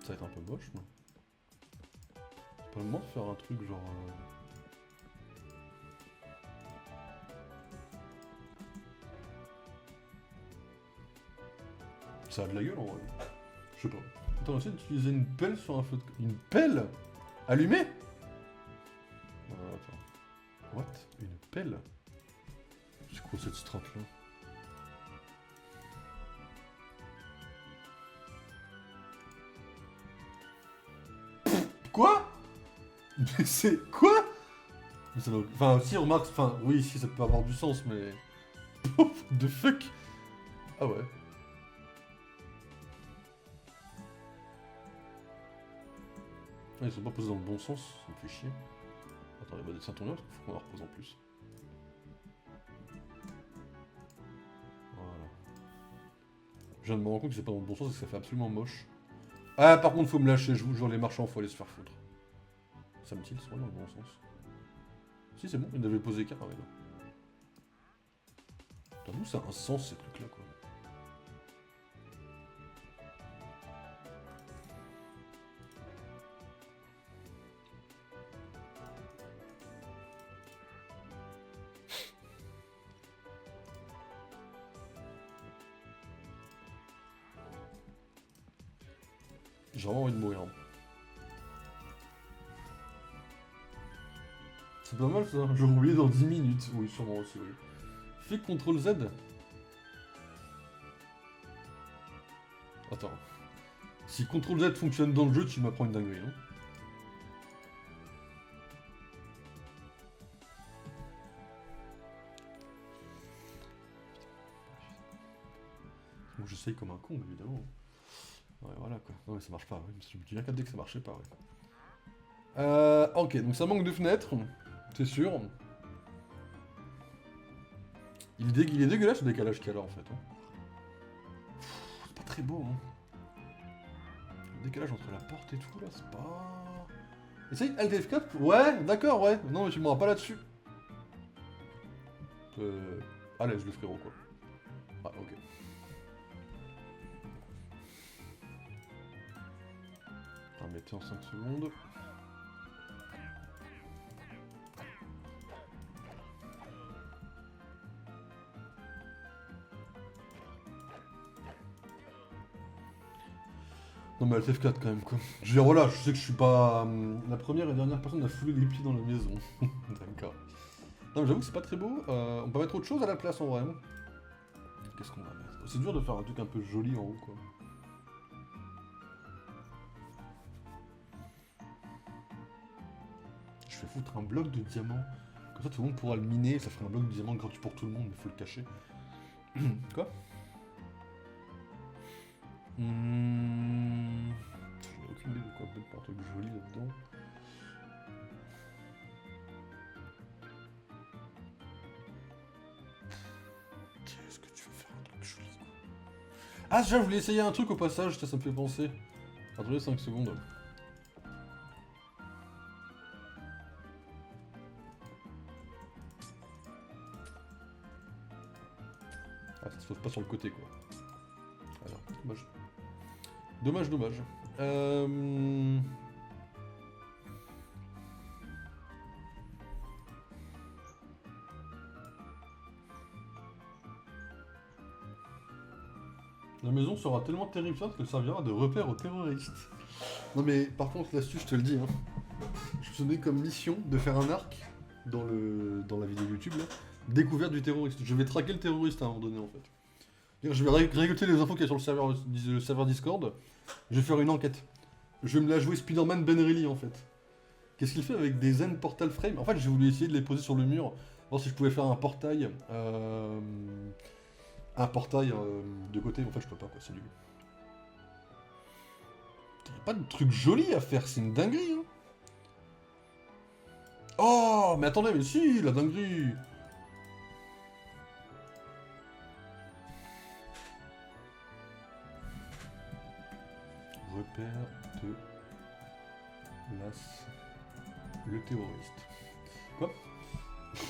Ça va être un peu moche, mais... C'est pas le moment de faire un truc genre... Ça a de la gueule en vrai. Je sais pas. Attends, essaie d'utiliser une pelle sur un feu de... Une pelle allumée. Attends. What? Une pelle? C'est quoi cette strat là? Quoi? Mais c'est quoi? Mais ça doit... Enfin, si, remarque, enfin, oui, si, ça peut avoir du sens, mais... de fuck? Ah ouais. Ah, ils sont pas posés dans le bon sens, ça me fait chier. Attends, il va descendre ton lien parce qu'il faut qu'on la repose en plus. Voilà. Je viens de me rendre compte que c'est pas dans le bon sens et que ça fait absolument moche. Ah, par contre, faut me lâcher, je vous jure, les marchands, faut aller se faire foutre. Ça me tilt, c'est vraiment dans le bon sens. Si, c'est bon, il avait posé caramel. Putain, d'où ça a un sens ces trucs-là, quoi. J'ai vraiment envie de mourir. C'est pas mal ça, je vais oublier dans 10 minutes. Oui, sûrement aussi, oui. Fais CTRL Z. Attends. Si CTRL Z fonctionne dans le jeu, tu m'apprends une dinguerie, hein. Bon, j'essaye comme un con, évidemment. Ouais, voilà quoi. Non, mais ça marche pas, ouais. J'ai bien capté que ça marchait pas, ouais. Ok, donc ça manque de fenêtres, c'est sûr. Il est dégueulasse ce décalage qu'il y a là en fait. Hein. C'est pas très beau, hein. Le décalage entre la porte et tout là, c'est pas... Essaye Alt F4. Ouais, d'accord, ouais. Non, mais tu m'auras pas là-dessus. Allez, je le frérot quoi. Ah, ok. On va mettre en 5 secondes. Non mais Alt F4 quand même quoi. Je veux dire voilà, je sais que je suis pas la première et dernière personne à fouler des pieds dans la maison. D'accord. Non mais j'avoue que c'est pas très beau. On peut mettre autre chose à la place en vrai. Qu'est-ce qu'on va mettre? C'est dur de faire un truc un peu joli en haut quoi. Je vais foutre un bloc de diamant. Comme ça tout le monde pourra le miner, ça fera un bloc de diamant gratuit pour tout le monde, mais faut le cacher. Quoi? J'ai aucune idée de quoi mettre un truc joli là-dedans. Qu'est-ce que tu veux faire un truc joli quoi? Ah, déjà, je voulais essayer un truc au passage, ça me fait penser. Attendez 5 secondes. Ah, ça se pose pas sur le côté quoi. Alors, dommage. Dommage, dommage. La maison sera tellement terrifiante qu'elle servira de repère aux terroristes. Non mais par contre l'astuce je te le dis, hein. Je me suis donné comme mission de faire un arc dans la vidéo YouTube là. Découverte du terroriste. Je vais traquer le terroriste à un moment donné en fait. Je vais récolter les infos qu'il y a sur le serveur Discord. Je vais faire une enquête. Je vais me la jouer Spider-Man Ben Reilly en fait. Qu'est-ce qu'il fait avec des Zen Portal Frame? En fait j'ai voulu essayer de les poser sur le mur. Voir si je pouvais faire un portail. De côté, en fait je peux pas quoi, c'est nul. Y'a pas de truc joli à faire, c'est une dinguerie hein. Oh mais attendez, mais si, la dinguerie. Repère de le terroriste. Quoi?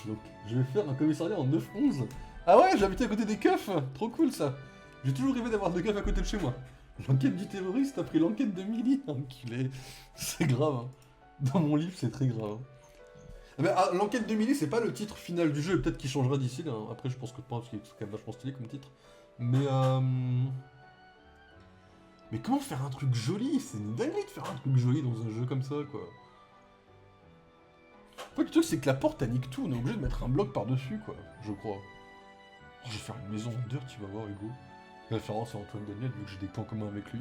Donc, je vais faire un commissariat en 9-11. Ah ouais, j'ai habité à côté des keufs. Trop cool ça. J'ai toujours rêvé d'avoir des keufs à côté de chez moi. L'enquête du terroriste après l'enquête de Milly. Enculé. C'est grave. Hein. Dans mon livre, c'est très grave. Eh ben, l'enquête de Milly, c'est pas le titre final du jeu. Peut-être qu'il changera d'ici là. Après, je pense que c'est quand même vachement stylé comme titre. Mais Mais comment faire un truc joli? C'est une dinguerie de faire un truc joli dans un jeu comme ça, quoi. En fait, le truc, c'est que la porte, elle nique tout. On est obligé de mettre un bloc par-dessus, quoi. Je crois. Oh, je vais faire une maison en dirt, tu vas voir, Hugo. Référence à Antoine Daniel, vu que j'ai des points communs avec lui.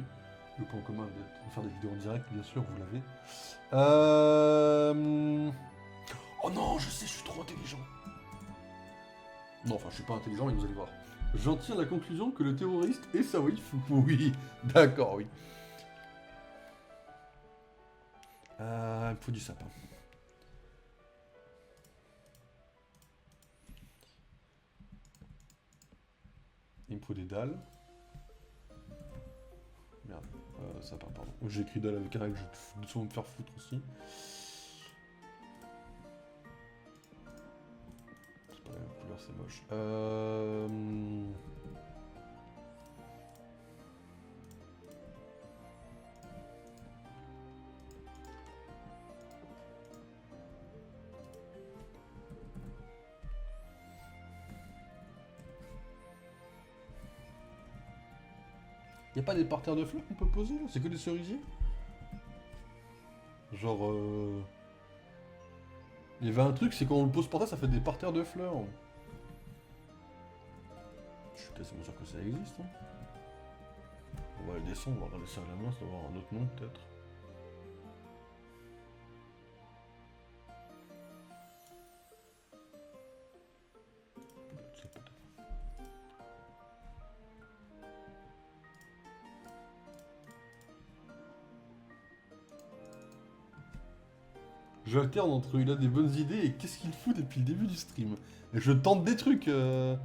Le point commun de faire des vidéos en direct, bien sûr, vous l'avez. Oh non, je sais, je suis trop intelligent. Non, enfin, je suis pas intelligent, mais vous allez voir. J'en tire la conclusion que le terroriste est sa wife. Oui, d'accord, oui. Il me faut du sapin. Il me faut des dalles. Merde, sapin, pardon. J'ai écrit dalle avec un règle, je vais doucement me faire foutre aussi. C'est pas la même couleur, c'est moche. Y'a pas des parterres de fleurs qu'on peut poser là? C'est que des cerisiers? Genre Il y avait un truc, c'est quand on le pose par terre, ça fait des parterres de fleurs. Je suis quasiment sûr que ça existe. Hein. On va le descendre, on va laisser à la main, ça doit avoir un autre nom peut-être. J'alterne entre il a des bonnes idées et qu'est-ce qu'il fout depuis le début du stream. Et je tente des trucs. Ça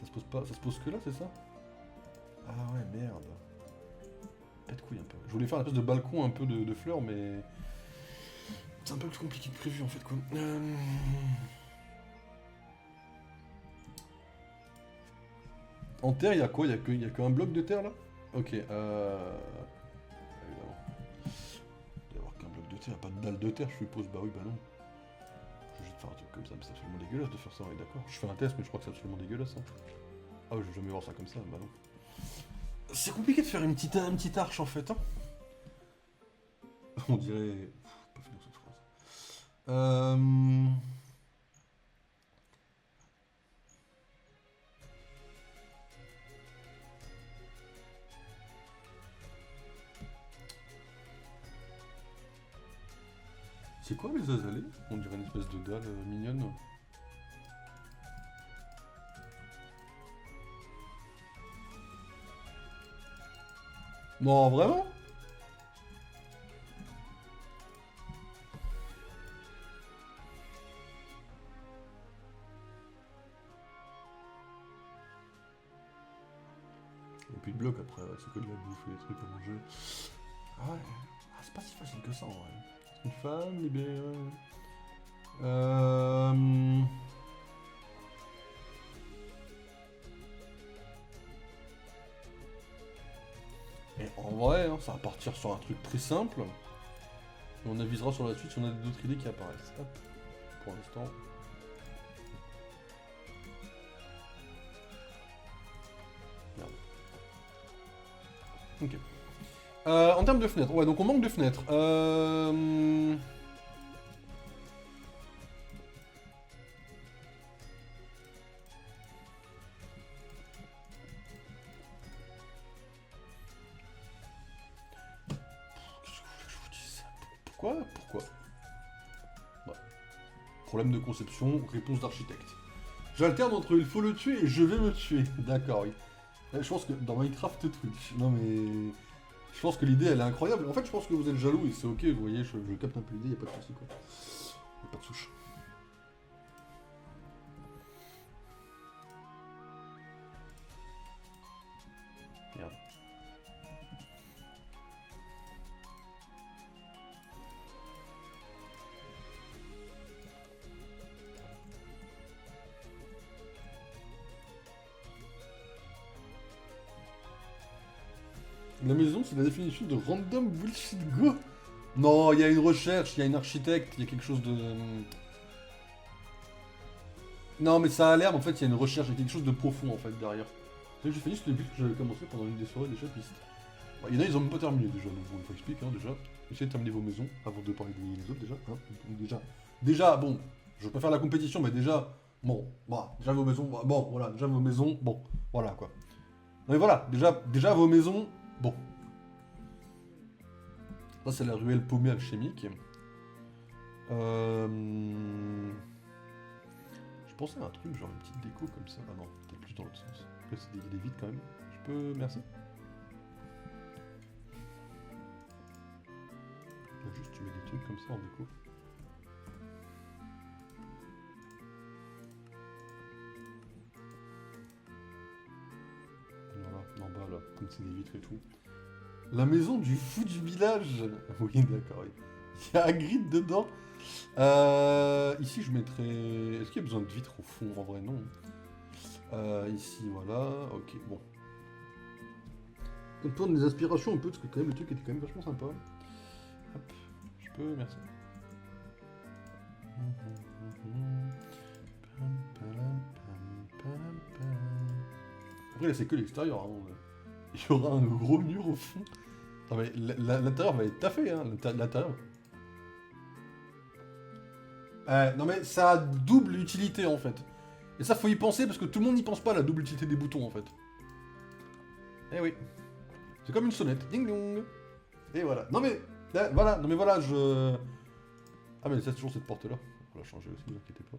se pose pas, ça se pose que là, c'est ça? Ah ouais, merde. Pète couille un peu. Je voulais faire une espèce de balcon un peu de fleurs, mais c'est un peu plus compliqué que prévu en fait quoi. En terre, il y a quoi? Il y a qu'un bloc de terre là? Ok, évidemment. Il doit y avoir qu'un bloc de terre, pas de dalle de terre, je suppose. Bah oui, bah non. Je vais juste faire un truc comme ça, mais c'est absolument dégueulasse de faire ça, ouais, d'accord. Je fais un test, mais je crois que c'est absolument dégueulasse. Hein. Ah ouais, je vais jamais voir ça comme ça, bah non. C'est compliqué de faire une petite arche en fait, hein. On dirait... Pas finir cette phrase. C'est quoi les azalées? On dirait une espèce de dalle mignonne. Non, vraiment? Il n'y a plus de blocs après, c'est que de la bouffe et des trucs à manger. Ah ouais, ah, c'est pas si facile que ça en vrai. Une femme libérée. Euh... Et en vrai, hein, ça va partir sur un truc très simple. Et on avisera sur la suite si on a d'autres idées qui apparaissent. Hop. Pour l'instant. Merde. Ok. En termes de fenêtres, ouais, donc on manque de fenêtres. Pourquoi? Pourquoi? Ouais. Problème de conception, réponse d'architecte. J'alterne entre il faut le tuer et je vais me tuer. D'accord, oui. Je pense que dans Minecraft Twitch. Non mais. Je pense que l'idée elle est incroyable. En fait, je pense que vous êtes jaloux et c'est ok, vous voyez, je capte un peu l'idée, y'a pas de soucis quoi. Y'a pas de souche. Merde. La maison, c'est la définition de random bullshit go. Non, il y a une recherche, il y a une architecte, il y a quelque chose de... Non, mais ça a l'air, mais en fait, il y a une recherche, il y a quelque chose de profond, en fait, derrière. J'ai fait juste les buts que j'avais commencé pendant une des soirées des chapistes. Bon, il y en a, ils ont même pas terminé, déjà, donc bon, il faut expliquer, hein, déjà. Essayez de terminer vos maisons, avant de parler des autres, déjà. Hein. Donc, déjà, bon, je veux pas faire la compétition, mais déjà, bon, bah, déjà vos maisons, bah, bon, voilà, déjà vos maisons, bon, voilà, quoi. Non, mais voilà, déjà vos maisons, bon. Ça, c'est la ruelle paumée alchimique. Je pensais à un truc, genre une petite déco comme ça. Ah non, peut-être plus dans l'autre sens. Après, c'est des vides quand même. Je peux... Merci. Là, juste, tu mets des trucs comme ça en déco. Voilà, en bas, là, comme c'est des vitres et tout. La maison du fou du village. Oui, d'accord, oui. Il y a Hagrid dedans. Ici, je mettrais... Est-ce qu'il y a besoin de vitres au fond? En vrai, non. Ici, voilà. Ok, bon. On tourne des aspirations un peu, parce que quand même, le truc était quand même vachement sympa. Hop, je peux... Merci. Après, là, c'est que l'extérieur. Hein. Il y aura un gros mur au fond. Non, mais l'intérieur va être taffé, hein. L'intérieur... non mais ça a double utilité en fait. Et ça faut y penser parce que tout le monde n'y pense pas à la double utilité des boutons en fait. Eh oui. C'est comme une sonnette. Ding dong. Et voilà. Non mais voilà, non mais voilà, je... Ah mais c'est toujours cette porte là. On va la changer aussi, ne vous inquiétez pas.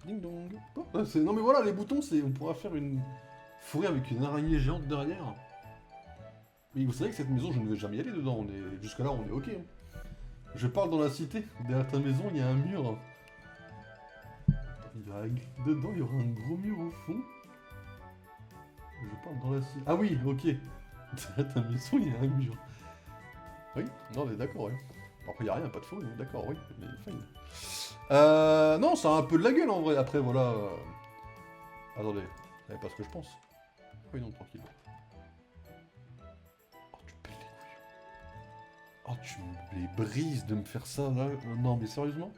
Ding dong. Oh, non mais voilà, les boutons, c'est... On pourra faire une fourrure avec une araignée géante derrière. Mais vous savez que cette maison, je ne vais jamais y aller dedans. Jusque là, on est ok. Hein. Je parle dans la cité. Derrière ta maison, il y a un mur. Dedans, il y aura un gros mur au fond. Je parle dans la cité. Ah oui, ok. Derrière ta maison, il y a un mur. Oui, non, mais d'accord, oui. Après, il n'y a rien, pas de faux, d'accord, oui. Mais fine. Non, ça a un peu de la gueule en vrai. Après, voilà. Attendez, vous savez pas ce que je pense. Oui, non, tranquille. Oh, tu me les brises de me faire ça, là. Non, mais sérieusement?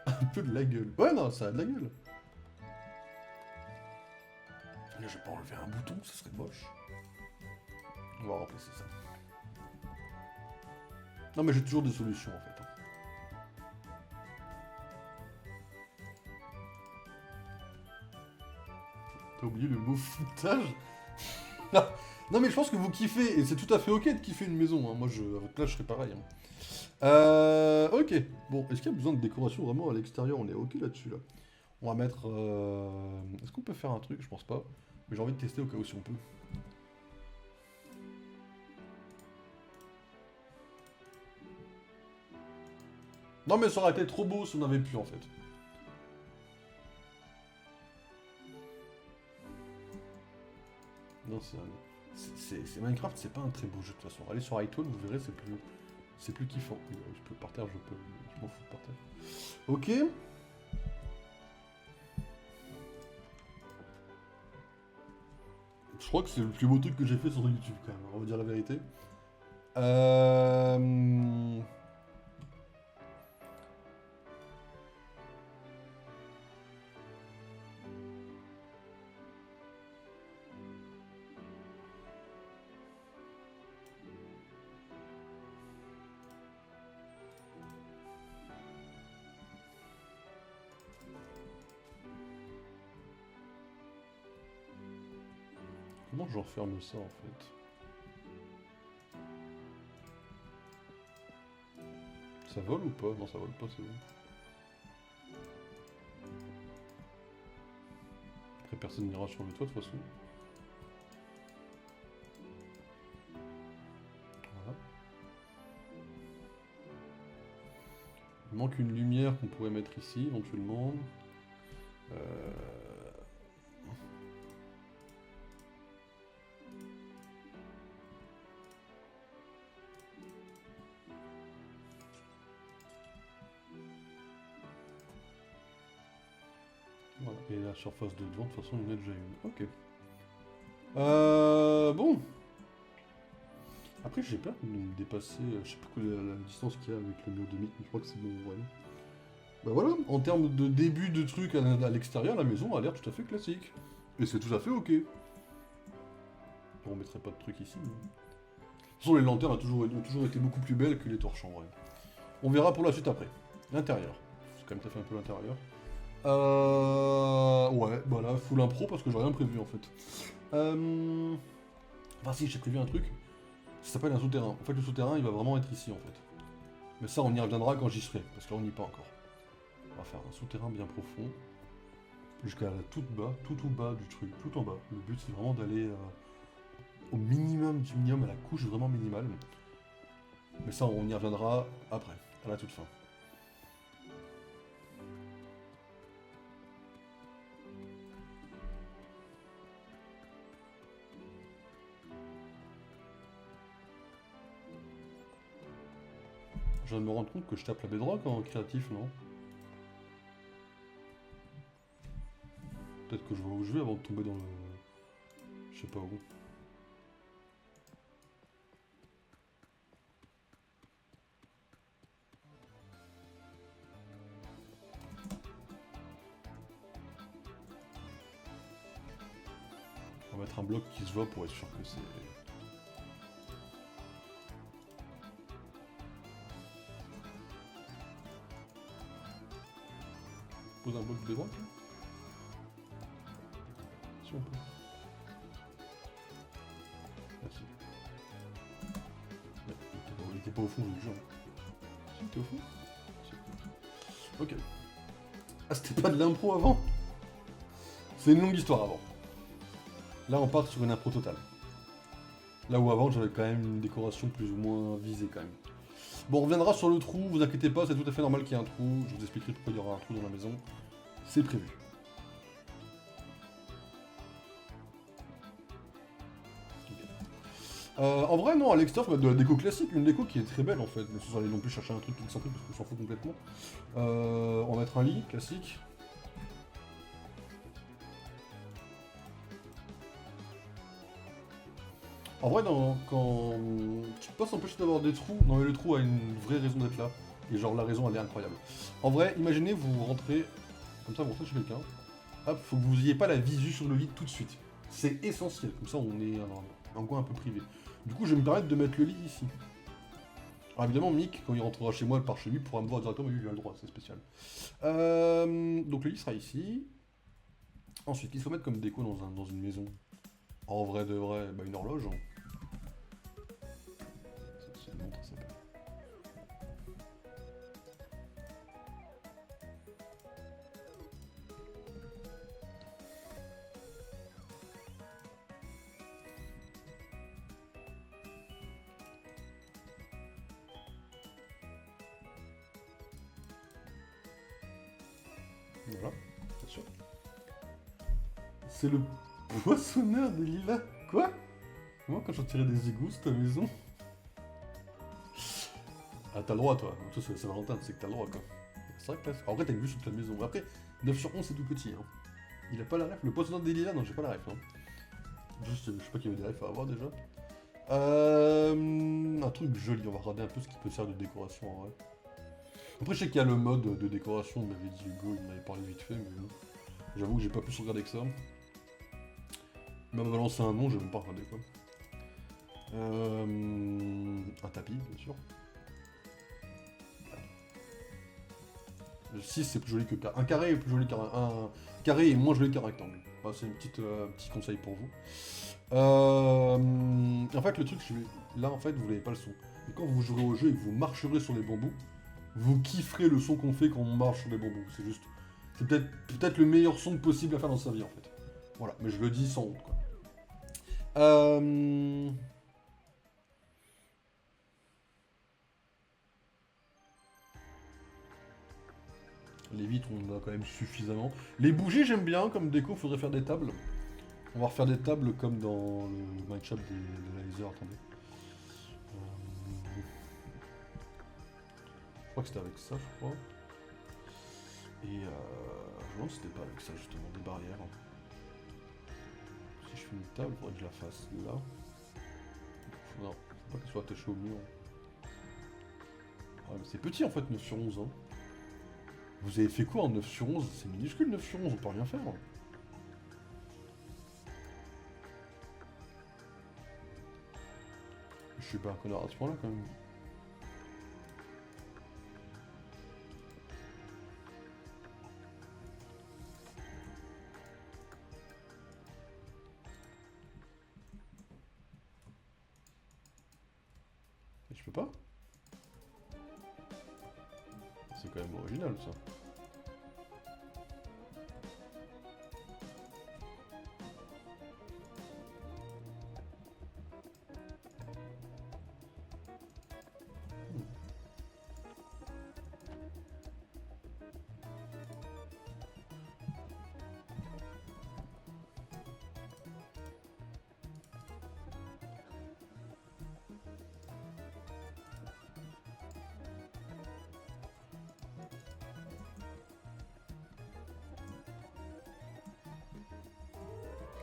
Un peu de la gueule. Ouais, non, ça a de la gueule. Là, je vais pas enlever un bouton, ce serait moche. On va remplacer ça. Non, mais j'ai toujours des solutions, en fait. T'as oublié le mot foutage? Non mais je pense que vous kiffez, et c'est tout à fait ok de kiffer une maison, hein. Moi à votre place je serais pareil. Hein. Ok, bon, est-ce qu'il y a besoin de décoration vraiment à l'extérieur? On est ok là-dessus là. On va mettre... Est-ce qu'on peut faire un truc? Je pense pas. Mais j'ai envie de tester au cas où si on peut. Non mais ça aurait été trop beau si on avait pu en fait. Non, c'est Minecraft, c'est pas un très beau jeu de toute façon. Allez sur iTunes, vous verrez, c'est plus kiffant. Je peux par terre, je m'en fous de par terre. Ok. Je crois que c'est le plus beau truc que j'ai fait sur YouTube quand même, on va dire la vérité. Euh... Comment je referme ça en fait? Ça vole ou pas? Non, ça vole pas, c'est bon. Après, personne n'ira sur le toit de toute façon. Voilà. Il manque une lumière qu'on pourrait mettre ici éventuellement. Euh... Voilà. Et la surface de devant, de toute façon, il y en a déjà une. Ok. Bon. Après, j'ai peur de me dépasser. Je sais plus la distance qu'il y a avec le mur de mythe, mais je crois que c'est bon, ouais. Bah voilà, en termes de début de truc à l'extérieur, la maison a l'air tout à fait classique. Et c'est tout à fait ok. On mettrait pas de trucs ici. Mais... De toute façon, les lanternes ont toujours été beaucoup plus belles que les torches en vrai. On verra pour la suite après. L'intérieur. C'est quand même ça fait un peu l'intérieur. Ouais, voilà, full impro parce que j'ai rien prévu en fait. Enfin si, j'ai prévu un truc. Ça s'appelle un souterrain. En fait, le souterrain, il va vraiment être ici en fait. Mais ça, on y reviendra quand j'y serai, parce que là, on n'y est pas encore. On va faire un souterrain bien profond. Jusqu'à la toute bas, tout au bas du truc, tout en bas. Le but, c'est vraiment d'aller au minimum du minimum, à la couche vraiment minimale. Mais ça, on y reviendra après, à la toute fin. Je viens de me rendre compte que je tape la bedrock en créatif, non? Peut-être que je vois où je vais avant de tomber dans le... Je sais pas où. On va mettre un bloc qui se voit pour être sûr que c'est... Pose un bloc de bedrock là? Si on peut. Merci. Ouais, il était pas au fond, je vous jure. Si, il était au fond? Si. Ok. Ah, c'était pas de l'impro avant? C'est une longue histoire avant. Là, on part sur une impro totale. Là où avant, j'avais quand même une décoration plus ou moins visée quand même. Bon, on reviendra sur le trou, vous inquiétez pas, c'est tout à fait normal qu'il y ait un trou. Je vous expliquerai pourquoi il y aura un trou dans la maison. C'est prévu. En vrai, non, à l'extérieur, ça va être de la déco classique, une déco qui est très belle en fait, mais sans aller non plus chercher un truc excentrique parce qu'on s'en fout complètement. On va mettre un lit classique. En vrai, quand tu peux pas s'empêcher d'avoir des trous, non mais le trou a une vraie raison d'être là. Et genre la raison elle est incroyable. En vrai, imaginez vous rentrez, comme ça vous rentrez chez quelqu'un, hop, faut que vous ayez pas la visu sur le lit tout de suite. C'est essentiel, comme ça on est un coin un peu privé. Du coup je vais me permettre de mettre le lit ici. Alors évidemment Mick, quand il rentrera chez moi par chez lui, pourra me voir directement, mais lui il a le droit, c'est spécial. Donc le lit sera ici. Ensuite, il faut mettre comme déco dans une maison. En vrai de vrai, bah une horloge. Hein. C'est une montre, ça s'appelle. sûr. C'est le poissonneur des lilas. Quoi? Moi, quand j'en tirais des égouts, c'est ta maison. Ah, t'as le droit, toi. Toi, c'est Valentin, c'est que t'as le droit, quoi. C'est vrai que là, en vrai, t'as une vue sur ta maison. Après, 9 sur 11, c'est tout petit. Hein. Il a pas la ref. Le poissonneur des lilas, non, j'ai pas la ref. Hein. Juste, je sais pas qu'il y avait des refs à avoir déjà. Un truc joli, on va regarder un peu ce qui peut servir de décoration en vrai. Après, je sais qu'il y a le mode de décoration, on m'avait dit Hugo, il m'avait parlé vite fait, mais j'avoue que j'ai pas plus regardé que ça. Il m'a balancé un nom, j'ai même pas regardé quoi. Un tapis, bien sûr. Le 6 c'est plus joli que un carré est plus joli qu'un carré est moins joli qu'un rectangle. Enfin, c'est un petit conseil pour vous. En fait, le truc, là, en fait, vous n'avez pas le son. Et quand vous jouerez au jeu et que vous marcherez sur les bambous, vous kifferez le son qu'on fait quand on marche sur les bambous. C'est juste... C'est peut-être le meilleur son possible à faire dans sa vie, en fait. Voilà, mais je le dis sans honte, quoi. Les vitres, on en a quand même suffisamment. Les bougies, j'aime bien. Comme déco, faudrait faire des tables. On va refaire des tables comme dans le match-up de laser, attendez. Je crois que c'était avec ça, je crois. Et je me demande si c'était pas avec ça, justement, des barrières. Si je fais une table, il faudrait que je la fasse là. Non, faut pas qu'elle soit attachée au mur. Ah, mais c'est petit en fait, 9 sur 11. Hein. Vous avez fait quoi en 9 sur 11? C'est minuscule 9 sur 11, on peut rien faire. Je suis pas un connard à ce point-là quand même. Et je peux pas? C'est quand même original ça.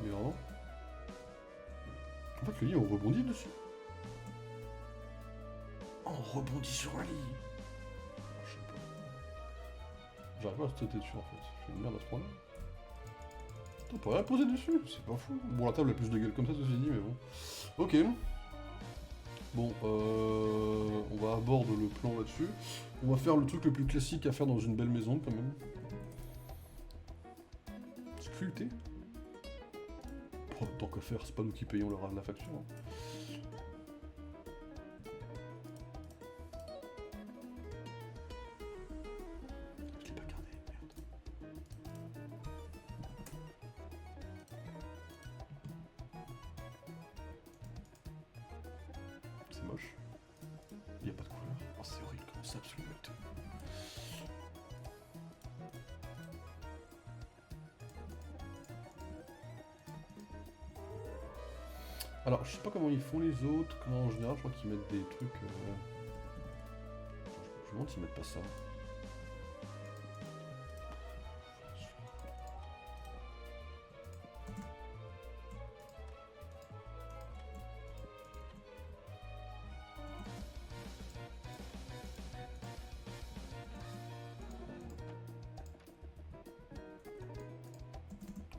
Mais vraiment. En fait, le lit, on rebondit dessus. Oh, on rebondit sur un lit. Je sais pas. J'arrive pas à sauter dessus en fait. Je fais une merde à ce point-là. On pourrait la poser dessus, c'est pas fou. Bon, la table a plus de gueule comme ça, ceci dit, mais bon. Ok. Bon, on va aborder le plan là-dessus. On va faire le truc le plus classique à faire dans une belle maison, quand même. Sculpter. Oh, tant qu'à faire, c'est pas nous qui payons la facture. Hein. Je l'ai pas gardé, merde. C'est moche. Il n'y a pas de couleur. Oh, c'est horrible comme ça, absolument. Alors, je sais pas comment ils font les autres, en général, je crois qu'ils mettent des trucs... Je me demande s'ils mettent pas ça.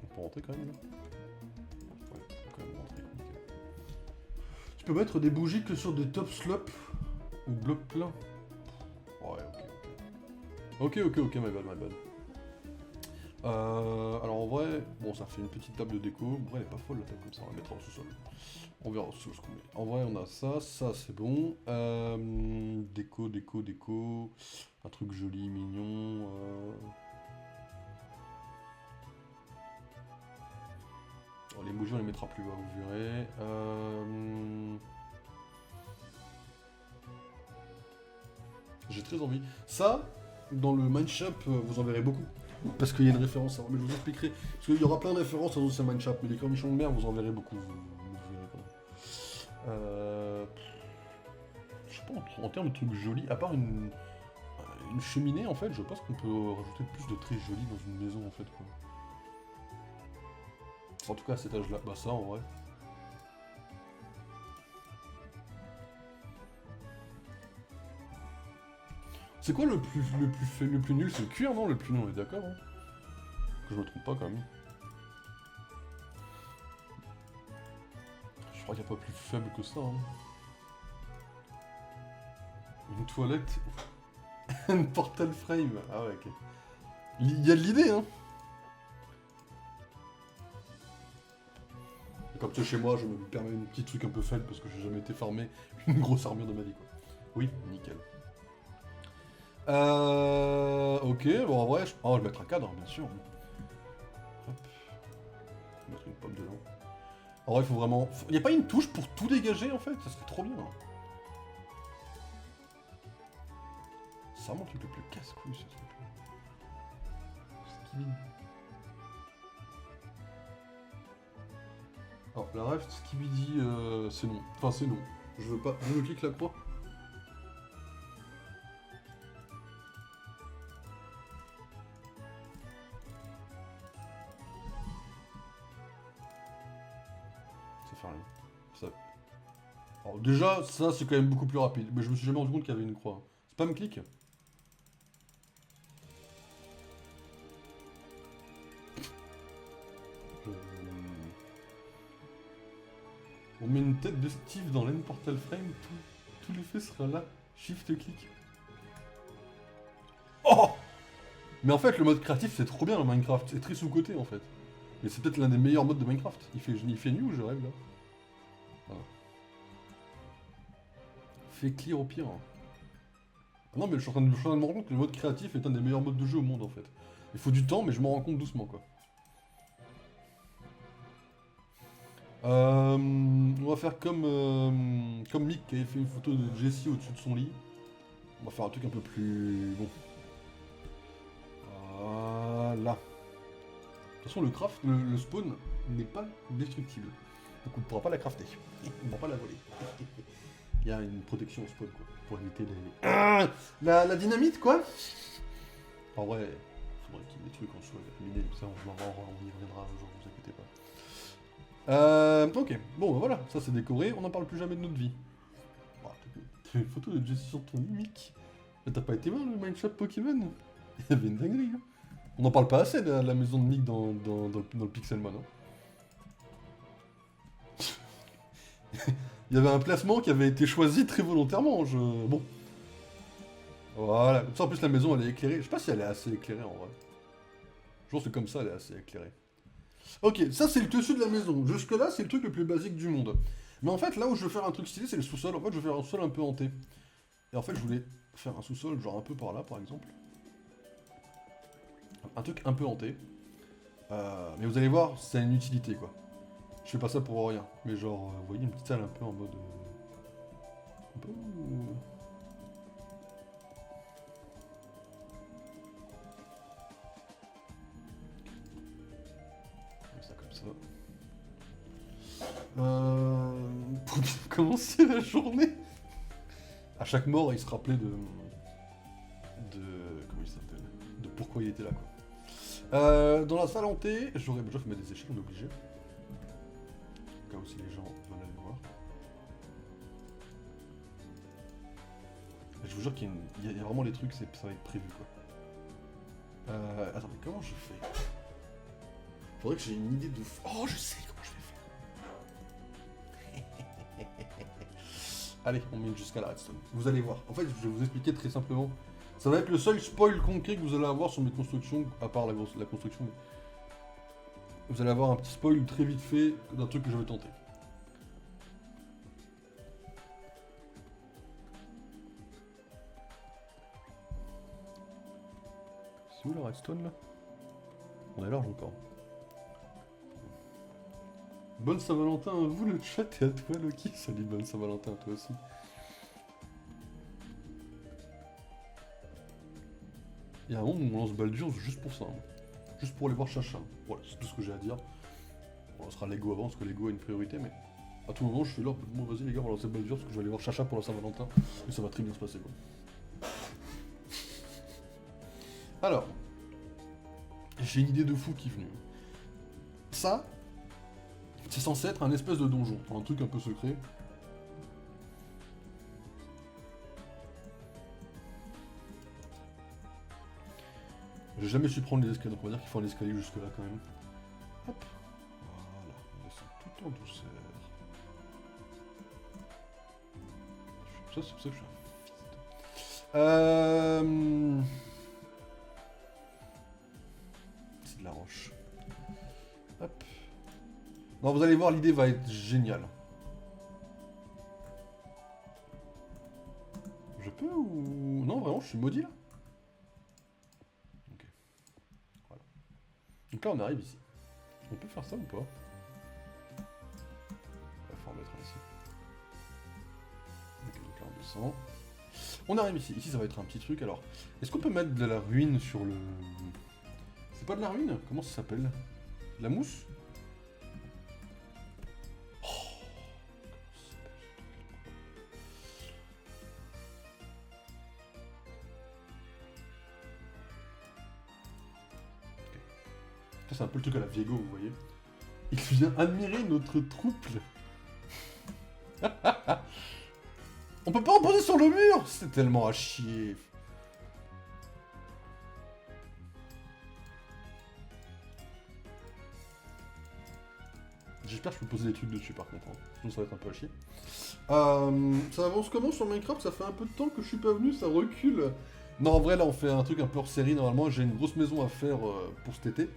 On peut rentrer quand même, là. Ouais, on peut quand même rentrer. Tu peux mettre des bougies que sur des top slopes ou blocs pleins. Ouais, ok, my bad. Alors en vrai, bon ça fait une petite table de déco. En vrai elle est pas folle la table comme ça, on la mettra au sous-sol. On verra au sous-sol ce qu'on met. En vrai on a ça c'est bon. Déco. Un truc joli, mignon. Bon, les bougies on les mettra plus bas, vous verrez. J'ai très envie. Ça, dans le Mindshop, vous en verrez beaucoup. Parce qu'il y a une référence, mais je vous expliquerai. Parce qu'il y aura plein de références aux anciens Mineshaft, mais les cornichons de mer, vous en verrez beaucoup. Vous verrez pas. Je sais pas, en termes de trucs jolis, à part une cheminée, en fait, je pense qu'on peut rajouter plus de traits jolis dans une maison, en fait, quoi. En tout cas, à cet âge-là, bah ça, en vrai. C'est quoi le plus nul? C'est le cuir, non? Le plus nul, on est d'accord, hein? Que je me trompe pas, quand même. Je crois qu'il n'y a pas plus faible que ça, hein. Une toilette... Une portal frame. Ah ouais, ok. Il y a de l'idée, hein. Comme ça, chez moi, je me permets un petit truc un peu faible parce que j'ai jamais été farmé une grosse armure de ma vie, quoi. Oui, nickel. Ok, bon, en vrai, oh, je vais mettre un cadre, bien sûr. Hop. Je vais mettre une pomme dedans. En vrai, il faut vraiment... Il n'y a pas une touche pour tout dégager, en fait? Ça serait trop bien. C'est vraiment le truc le plus casse-couille, ce truc. Skibidi. Alors, la ref, Skibidi, c'est non. Enfin, c'est non. Je veux pas... Je me clique la croix. Ça fait rien. Ça... Alors déjà, ça c'est quand même beaucoup plus rapide. Mais je me suis jamais rendu compte qu'il y avait une croix. Spam clic. On met une tête de Steve dans l'end portal frame, tout l'effet sera là. Shift clic. Oh! Mais en fait, le mode créatif c'est trop bien le Minecraft. C'est très sous-côté en fait. Mais c'est peut-être l'un des meilleurs modes de Minecraft. Il fait nuit ou je rêve là? Voilà. Fait clear au pire. Non mais je suis en train de me rendre compte que le mode créatif est un des meilleurs modes de jeu au monde en fait. Il faut du temps mais je m'en rends compte doucement quoi. On va faire comme Mick qui avait fait une photo de Jessie au-dessus de son lit. On va faire un truc un peu plus... bon. Voilà. De toute façon le craft, le spawn n'est pas destructible. Donc on ne pourra pas la crafter. On ne pourra pas la voler. Il y a une protection au spawn quoi. Pour éviter les... Ah, la dynamite quoi. En vrai, il faudrait qu'il y ait des trucs en soi minés, ça on y reviendra un jour, vous inquiétez pas. Ok, bon bah voilà, ça c'est décoré, on n'en parle plus jamais de notre vie. Oh, t'as une photo de Jessie sur ton mic. T'as pas été voir le Mineshaft Pokémon? Il y avait une dinguerie, hein. On n'en parle pas assez de la maison de Mick dans le Pixelmon, hein. Il y avait un placement qui avait été choisi très volontairement, bon. Voilà, ça en plus la maison elle est éclairée, je sais pas si elle est assez éclairée en vrai. Je pense que comme ça elle est assez éclairée. Ok, ça c'est le dessus de la maison. Jusque là c'est le truc le plus basique du monde. Mais en fait là où je veux faire un truc stylé c'est le sous-sol. En fait je veux faire un sous-sol un peu hanté. Et en fait je voulais faire un sous-sol genre un peu par là par exemple. Un truc un peu hanté. Mais vous allez voir, c'est une utilité quoi. Je fais pas ça pour rien. Mais genre, vous voyez une petite salle un peu en mode... un peu... ça comme ça. Pour bien commencer la journée. À chaque mort, il se rappelait de... comment il s'appelle? De pourquoi il était là, quoi. Dans la salle hantée, j'aurais déjà fait mettre des échelles, on est obligé. Au cas où si les gens veulent aller voir. Et je vous jure qu'il y a vraiment les trucs, ça va être prévu, quoi. Attendez, comment je fais? Faudrait que j'ai une idée de... Oh, je sais comment je vais faire. Allez, on met jusqu'à la redstone. Vous allez voir. En fait, je vais vous expliquer très simplement. Ça va être le seul spoil concret que vous allez avoir sur mes constructions, à part la construction. Mais... vous allez avoir un petit spoil très vite fait d'un truc que je vais tenter. C'est où la redstone là? On est large encore. Bonne Saint-Valentin à vous le chat et à toi Loki. Salut, bonne Saint-Valentin à toi aussi. Il y a un moment où on lance Baldur juste pour ça. Hein. Juste pour aller voir Chacha. Voilà, c'est tout ce que j'ai à dire. On lancera Lego avant, parce que Lego a une priorité, mais à tout moment, je suis là, bon, vas-y les gars, on va lancer Baldur, parce que je vais aller voir Chacha pour la Saint-Valentin, et ça va très bien se passer, quoi. Alors, j'ai une idée de fou qui est venue. Ça, c'est censé être un espèce de donjon, un truc un peu secret. J'ai jamais su prendre les escaliers, donc on va dire qu'il faut un escalier jusque là quand même. Hop. Voilà, on descend tout en douceur. Ça, c'est pour ça que je suis un fils. C'est de la roche. Hop. Non, vous allez voir, l'idée va être géniale. Je peux ou... Non, vraiment, je suis maudit là. Ok. Voilà. Donc là, on arrive ici. On peut faire ça ou pas? Il faut en mettre un ici. Ok, donc là, on descend. On arrive ici. Ici, ça va être un petit truc. Alors, est-ce qu'on peut mettre de la ruine sur le... C'est pas de la ruine? Comment ça s'appelle? De la mousse? C'est un peu le truc à la Viego, vous voyez. Il vient admirer notre troupe. On peut pas en poser sur le mur. C'est tellement à chier. J'espère que je peux poser des trucs dessus par contre. Hein. Sinon ça va être un peu à chier. Ça avance comment sur Minecraft? Ça fait un peu de temps que je suis pas venu, ça recule. Non, en vrai, là, on fait un truc un peu hors série. Normalement, j'ai une grosse maison à faire pour cet été.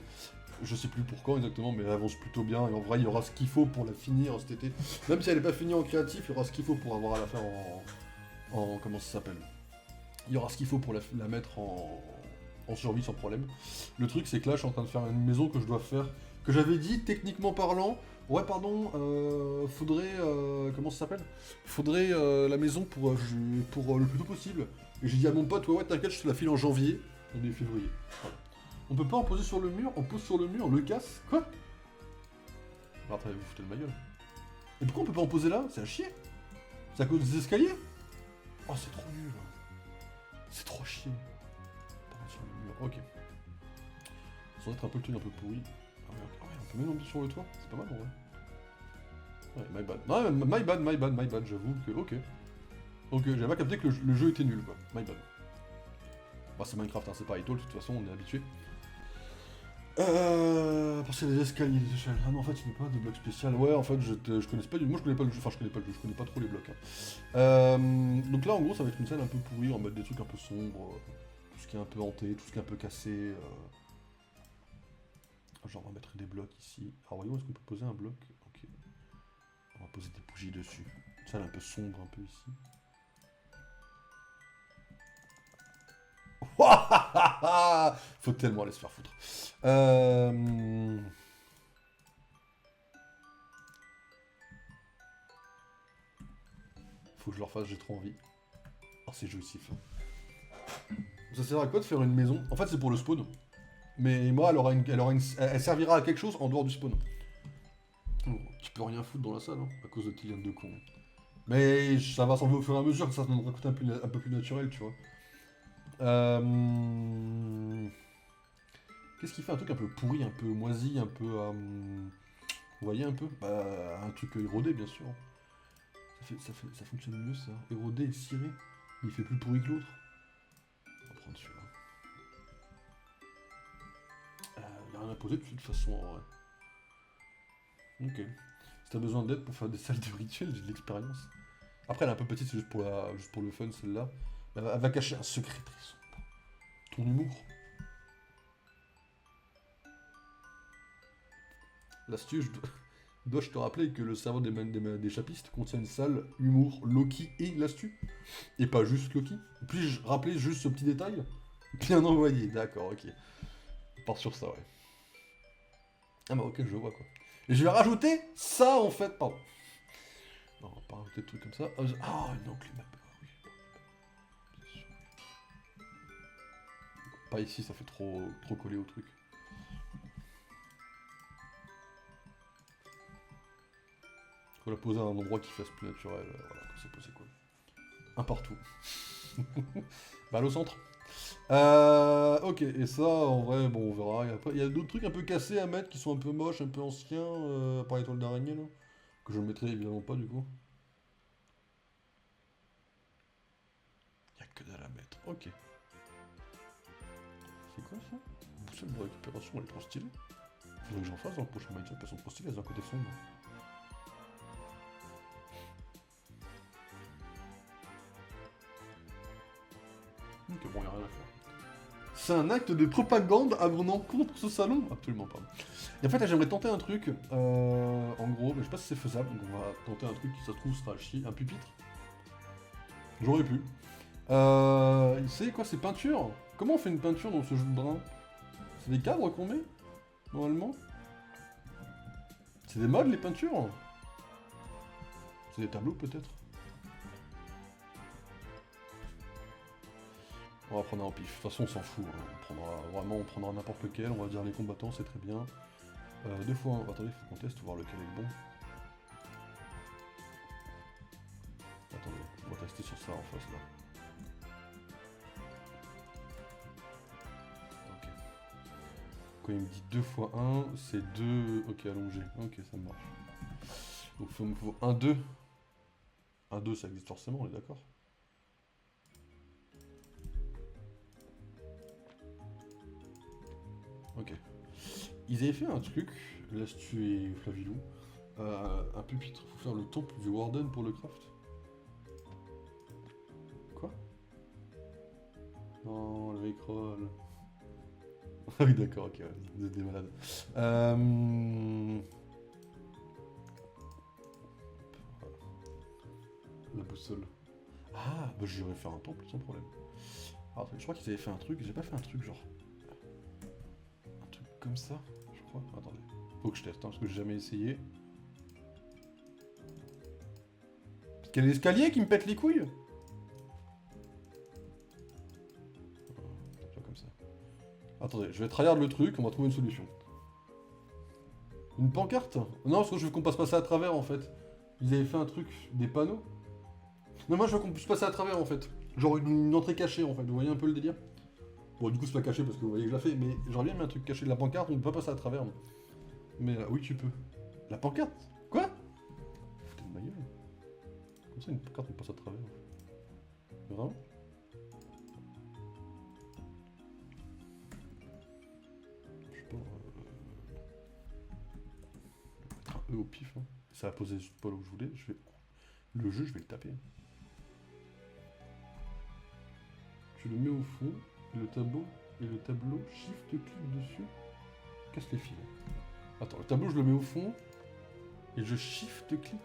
Je sais plus pour quand exactement, mais elle avance plutôt bien. Et en vrai, il y aura ce qu'il faut pour la finir cet été. Même si elle n'est pas finie en créatif, il y aura ce qu'il faut pour avoir à la faire en comment ça s'appelle? Il y aura ce qu'il faut pour la mettre en survie sans problème. Le truc, c'est que là, je suis en train de faire une maison que je dois faire, que j'avais dit, techniquement parlant, ouais, pardon, faudrait, comment ça s'appelle? Faudrait la maison pour le plus tôt possible. Et j'ai dit à mon pote, ouais, t'inquiète, je te la file en janvier. On est février. Voilà. On peut pas en poser sur le mur, on pose sur le mur, on le casse. Quoi? Alors, attendez, vous foutez de ma gueule. Et pourquoi on peut pas en poser là? C'est à chier. C'est à cause des escaliers? Oh, c'est trop nul. C'est trop chier. Par sur le mur, ok. Ça doit être un peu le truc un peu pourri. Ah ouais, on peut même en mettre sur le toit, c'est pas mal en vrai. Ouais, my bad. Non, my bad, j'avoue que... Ok. Donc j'avais pas capté que le jeu était nul, quoi. My bad. Bah c'est Minecraft, hein, c'est pas Idle, de toute façon, on est habitué. Parce qu'il y a des escaliers, des échelles. Ah non, en fait, il n'y a pas de bloc spécial. Ouais, en fait, je connais pas du... Moi, je connais pas le jeu. Enfin, je connais pas le jeu, je connais pas trop les blocs. Hein. Donc là, en gros, ça va être une salle un peu pourrie, en mode des trucs un peu sombres. Tout ce qui est un peu hanté, tout ce qui est un peu cassé. Genre, on va mettre des blocs ici. Alors, voyons, est-ce qu'on peut poser un bloc? Ok. On va poser des bougies dessus. Une salle un peu sombre, un peu ici. Faut tellement aller se faire foutre. Faut que je leur fasse, j'ai trop envie. Oh, c'est jouissif. Ça sert à quoi de faire une maison? En fait, c'est pour le spawn. Mais moi, elle servira à quelque chose en dehors du spawn. Oh, tu peux rien foutre dans la salle, hein, à cause de Kylian de con. Mais ça va s'enlever au fur et à mesure, que ça nous coûte un peu plus naturel, tu vois. Qu'est-ce qui fait un truc un peu pourri, un peu moisi, un peu... Vous voyez un peu? Bah, un truc érodé, bien sûr. Ça fonctionne mieux, ça. Érodé et ciré. Mais il fait plus pourri que l'autre. On va prendre celui-là. Il n'y a rien à poser dessus, de toute façon, en vrai. Ok. Si t'as besoin d'aide pour faire des salles de rituel, j'ai de l'expérience. Après, elle est un peu petite, c'est juste pour le fun, celle-là. Elle va cacher un secret très sombre. Ton humour. L'astuce, dois-je te rappeler que le cerveau des chapistes contient une salle humour, Loki et l'astuce? Et pas juste Loki? Puis-je rappeler juste ce petit détail? Bien envoyé, d'accord, ok. On part sur ça, ouais. Ah bah ok, je vois quoi. Et je vais rajouter ça en fait, pardon. Non, on va pas rajouter de trucs comme ça. Ah, une enclume. Pas ici, ça fait trop coller au truc. Faut la poser à un endroit qui fasse plus naturel, voilà, quand c'est posé quoi. Un partout. Balle au centre. Ok, et ça, en vrai, bon, on verra. Il y a d'autres trucs un peu cassés à mettre qui sont un peu moches, un peu anciens, par l'étoile d'araignée, là. Que je ne mettrai évidemment pas, du coup. Il y a que dalle à mettre. Ok. C'est quoi ça? Boussole de récupération, elle est trop stylée. Faudrait que j'en fasse dans le prochain match-up, elles sont trop stylées, elles ont un côté sombre. Ok, bon, y a rien à faire. C'est un acte de propagande avenant contre ce salon? Absolument pas. Et en fait, là, j'aimerais tenter un truc, en gros, mais je sais pas si c'est faisable, donc on va tenter un truc qui, ça se trouve, sera chier. Un pupitre. J'aurais pu. C'est quoi, c'est peinture? Comment on fait une peinture dans ce jeu de brin? C'est des cadres qu'on met, normalement? C'est des modes, les peintures? C'est des tableaux, peut-être? On va prendre un au pif. De toute façon, on s'en fout. Hein. On prendra n'importe lequel. On va dire les combattants, c'est très bien. 2 fois 1. Attendez, faut qu'on teste, voir lequel est le bon. Attendez, on va tester sur ça en face là. Ok. Quand il me dit 2 fois 1, c'est 2. Ok, allongé. Ok, ça marche. Donc il me faut 1, 2. 1, 2, ça existe forcément, on est d'accord? Ok. Ils avaient fait un truc, l'Astu et Flavilou, un pupitre, faut faire le temple du Warden pour le craft. Quoi? Non, le Rickroll. Ah oui d'accord, ok, ouais, vous êtes des malades. La boussole. Ah, bah j'irais faire un temple sans problème. Alors, je crois qu'ils avaient fait un truc, j'ai pas fait un truc genre... Un truc comme ça, je crois. Attendez, faut que je teste, hein, parce que j'ai jamais essayé. Parce qu'il y a l'escalier qui me pète les couilles. Pas comme ça. Attendez, je vais tryhard le truc, on va trouver une solution. Une pancarte? Non, parce que je veux qu'on passe passer à travers en fait. Ils avaient fait un truc, des panneaux. Non, moi je veux qu'on puisse passer à travers en fait. Genre une entrée cachée en fait, vous voyez un peu le délire? Bon, du coup c'est pas caché parce que vous voyez que je la fais, mais j'aurais bien mis un truc caché de la pancarte, on ne peut pas passer à travers. Mais oui, tu peux. La pancarte? Quoi? Foutez de ma gueule. Comment ça une pancarte on passe à travers? Vraiment? Je sais pas. Un E au pif, hein. Ça a posé juste pas là où je voulais. Le jeu, je vais le taper. Tu le mets au fond, et le tableau, shift-clic dessus. Casse les fils. Attends, le tableau, je le mets au fond, et je shift-clic.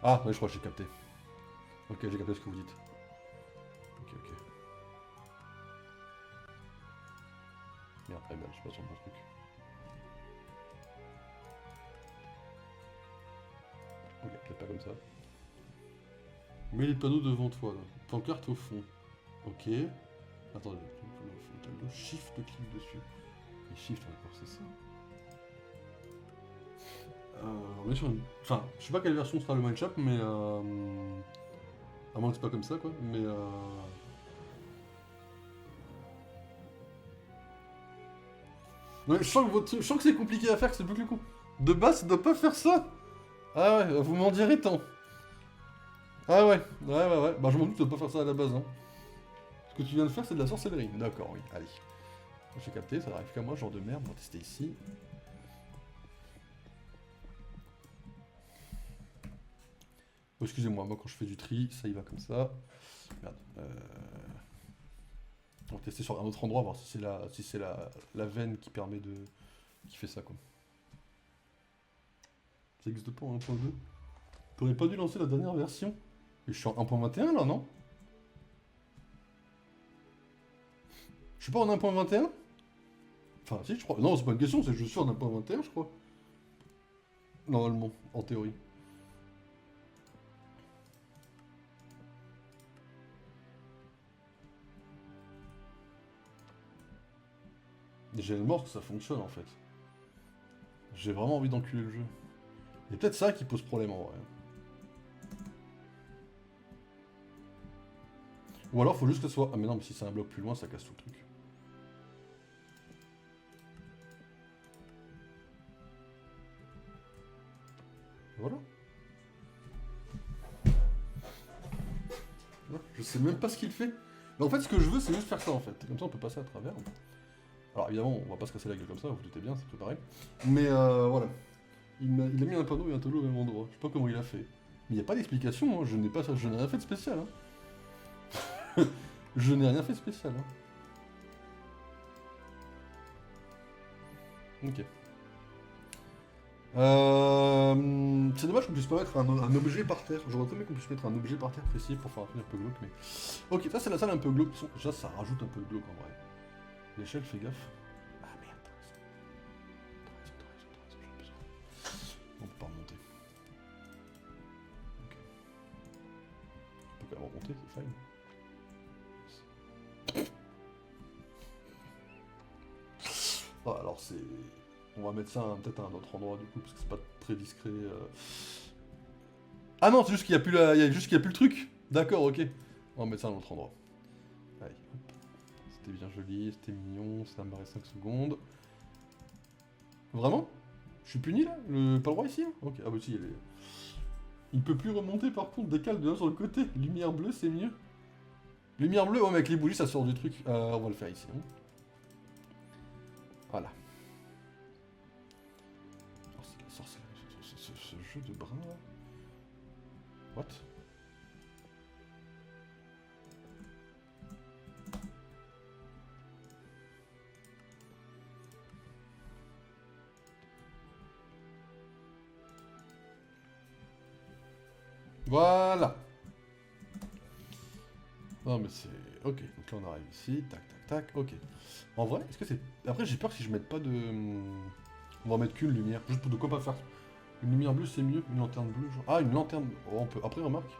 Ah, ouais, je crois que j'ai capté. Ok, j'ai capté ce que vous dites. Ok, ok. Merde, très bien, je suis pas sur le bon truc. Ok, peut-être pas comme ça. Mets les panneaux devant toi, là. Pancarte au fond. Ok. Attendez, le tableau, shift-clic dessus. Et shift encore, c'est ça. On est sur une... Enfin, je sais pas quelle version sera le Mindshop, mais à moins que c'est pas comme ça, quoi. Mais ouais, je sens que c'est compliqué à faire, que c'est beaucoup plus con. De base, ça doit pas faire ça. Ah ouais, vous m'en direz tant. Ah ouais, ouais. Bah je m'en doute, ça doit pas faire ça à la base, hein. Ce que tu viens de faire, c'est de la sorcellerie. D'accord, oui, allez. J'ai capté, ça n'arrive qu'à moi, genre de merde. On va tester ici. Oh, excusez-moi, moi quand je fais du tri, ça y va comme ça. Merde. On va tester sur un autre endroit, voir si c'est la veine qui permet de... qui fait ça, quoi. Ça existe pas en 1.2. T'aurais pas dû lancer la dernière version. Et je suis en 1.21 là, non? Je suis pas en 1.21? Enfin, si, je crois. Non, c'est pas une question, c'est que je suis en 1.21, je crois. Normalement, en théorie. J'ai le mort que ça fonctionne en fait. J'ai vraiment envie d'enculer le jeu. C'est peut-être ça qui pose problème en vrai. Ou alors faut juste que ce soit... Ah mais non, mais si c'est un bloc plus loin, ça casse tout le truc. Voilà. Je sais même pas ce qu'il fait. Mais en fait, ce que je veux, c'est juste faire ça en fait. Comme ça, on peut passer à travers. Alors évidemment, on va pas se casser la gueule comme ça, vous vous doutez bien, c'est tout pareil. Mais voilà. Il a mis un panneau et un tableau au même endroit. Je sais pas comment il a fait. Mais il n'y a pas d'explication, hein. Je n'ai rien fait de spécial. Hein. Je n'ai rien fait de spécial. Hein. Ok. C'est dommage qu'on puisse pas mettre un objet par terre. J'aurais aimé qu'on puisse mettre un objet par terre précis pour faire un truc un peu glauque, mais... Ok, ça c'est la salle un peu glauque. Déjà, ça rajoute un peu de glauque en vrai. L'échelle, fais gaffe. Ah merde. On peut pas remonter. Ok. On peut quand même remonter, c'est fine. Ah, alors c'est... On va mettre ça peut-être à un autre endroit du coup, parce que c'est pas très discret. Ah non, c'est juste qu'il n'y a, plus la... il y a juste qu'il y a plus le truc. D'accord, ok. On va mettre ça à un autre endroit. Allez, hop. C'était bien joli, c'était mignon, ça m'a 5 secondes. Vraiment? Je suis puni là? Pas le droit ici hein. Ok, ah bah si, il est... Il peut plus remonter par contre, décale bien sur le côté. Lumière bleue, c'est mieux. Lumière bleue, ouais, mais avec les bougies, ça sort du truc. On va le faire ici. Hein. Voilà. Oh, c'est la sorcellerie, ce jeu de brin là. What? Voilà. Non mais c'est... Ok, donc là on arrive ici, tac tac tac, ok. En vrai, est-ce que c'est... Après j'ai peur si je mette pas de... On va mettre qu'une lumière, juste pour de quoi pas faire. Une lumière bleue c'est mieux, une lanterne bleue genre... Ah une lanterne... Oh, on peut... Après remarque,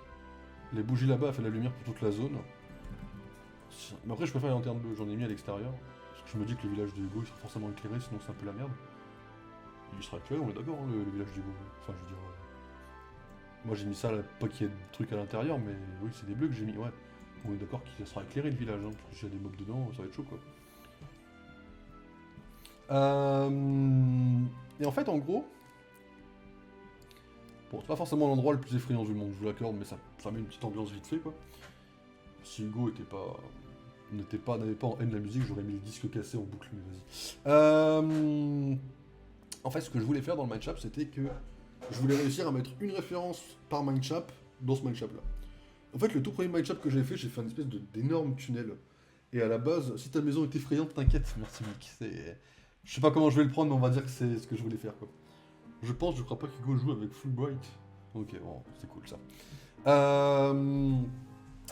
les bougies là-bas elles fait la lumière pour toute la zone. Mais après je préfère les lanternes bleues, j'en ai mis à l'extérieur. Parce que je me dis que le village de Hugo il sera forcément éclairé, sinon c'est un peu la merde. Il sera éclairé, on est d'accord, hein, le village d'Hugo. Enfin je veux dire... Moi j'ai mis ça, là, pas qu'il y ait de trucs à l'intérieur, mais oui c'est des bleus que j'ai mis, ouais. On est d'accord qu'il sera éclairé le village, hein, parce que s'il y a des mobs dedans, ça va être chaud quoi. Et en fait, en gros, bon, c'est pas forcément l'endroit le plus effrayant du monde, je vous l'accorde, mais ça met une petite ambiance vite fait quoi. Si Hugo n'avait pas en haine la musique, j'aurais mis le disque cassé en boucle, mais vas-y. En fait, ce que je voulais faire dans le Mindshap, c'était que je voulais réussir à mettre une référence par Mindshap dans ce Mindshap là. En fait, le tout premier Mindshap que j'ai fait un espèce d'énorme tunnel. Et à la base, si ta maison est effrayante, t'inquiète, merci Mick. Je sais pas comment je vais le prendre, mais on va dire que c'est ce que je voulais faire quoi. Je crois pas qu'Hugo joue avec Fulbright. Ok, bon, c'est cool ça.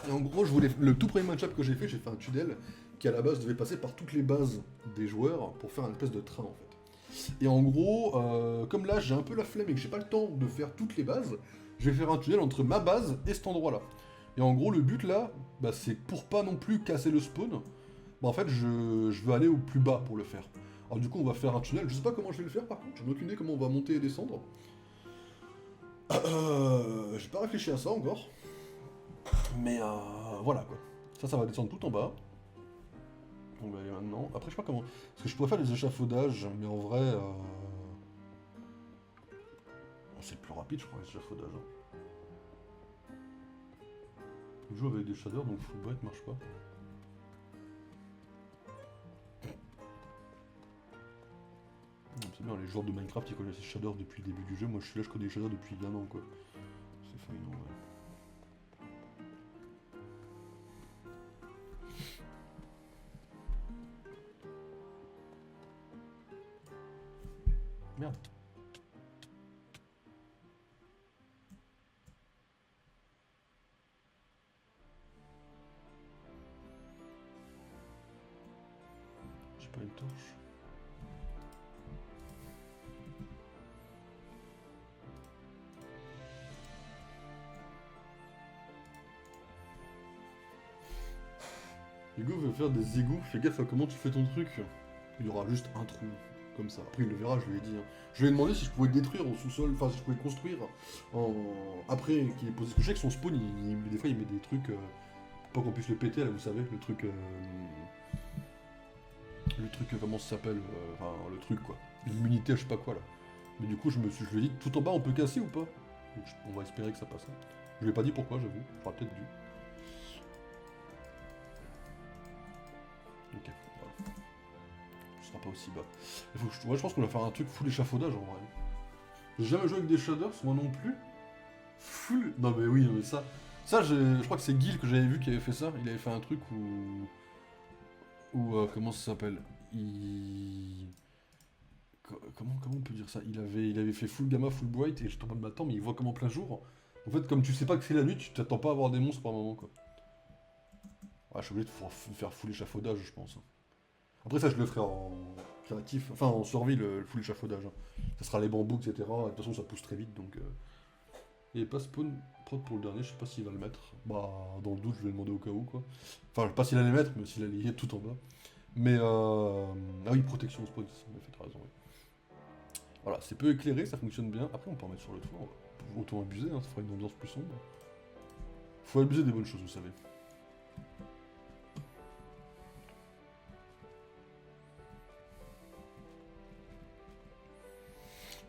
Et en gros, le tout premier match-up que j'ai fait un tunnel qui à la base devait passer par toutes les bases des joueurs pour faire un espèce de train en fait. Et en gros, comme là j'ai un peu la flemme et que j'ai pas le temps de faire toutes les bases, je vais faire un tunnel entre ma base et cet endroit là. Et en gros, le but là, bah, c'est pour pas non plus casser le spawn, bah, en fait, je veux aller au plus bas pour le faire. Alors du coup, on va faire un tunnel. Je sais pas comment je vais le faire par contre, j'en ai aucune idée comment on va monter et descendre. J'ai pas réfléchi à ça encore. Mais voilà quoi. Ça va descendre tout en bas. On va aller maintenant. Après, je sais pas comment. Parce que je pourrais faire des échafaudages, mais en vrai. C'est plus rapide, je crois, les échafaudages. Hein. Il joue avec des shaders, donc full bright marche pas. C'est bien, les joueurs de Minecraft ils connaissent les shaders depuis le début du jeu. Moi je suis là, je connais les shaders depuis un an quoi. C'est fine, ouais. Merde. J'ai pas une torche. Hugo veut faire des égouts, fais gaffe à comment tu fais ton truc. Il y aura juste un trou, comme ça. Après, il le verra, je lui ai dit. Hein. Je lui ai demandé si je pouvais le détruire au sous-sol, enfin, si je pouvais construire en... après qu'il ait posé. Parce que je sais que son spawn, des fois, il met des trucs pour pas qu'on puisse le péter, là, vous savez, le truc. Le truc, comment ça s'appelle enfin, le truc, quoi. L'immunité, je sais pas quoi, là. Mais du coup, je lui ai dit, tout en bas, on peut casser ou pas? Donc, on va espérer que ça passe. Je lui ai pas dit pourquoi, j'avoue. J'aurais peut-être dû. Ok, voilà. Ce sera pas aussi bas. Ouais, je pense qu'on va faire un truc full échafaudage en vrai. J'ai jamais joué avec des shaders, moi non plus. Full. Non mais oui, mais ça. Ça, je crois que c'est Guil que j'avais vu qui avait fait ça. Il avait fait un truc où. Comment ça s'appelle comment on peut dire ça il avait fait full gamma, full bright, et j'étais en mode, mais attends, mais il voit comme en plein jour. En fait, comme tu sais pas que c'est la nuit, tu t'attends pas à avoir des monstres par moment, quoi. Ouais, je suis obligé de faire full échafaudage, je pense. Après ça, je le ferai en créatif, enfin en survie, le full échafaudage. Hein. Ça sera les bambous, etc. De toute façon, ça pousse très vite, donc... Il n'y avait pas spawn prod pour le dernier, je sais pas s'il va le mettre. Bah, dans le doute, je vais demander au cas où, quoi. Enfin, je sais pas s'il allait le mettre, mais s'il allait y être tout en bas. Mais, ah oui, protection spawn, ça m'a fait, t'as raison, oui. Voilà, c'est peu éclairé, ça fonctionne bien. Après, on peut en mettre sur le toit, on va autant abuser, hein, ça fera une ambiance plus sombre. Faut abuser des bonnes choses, vous savez.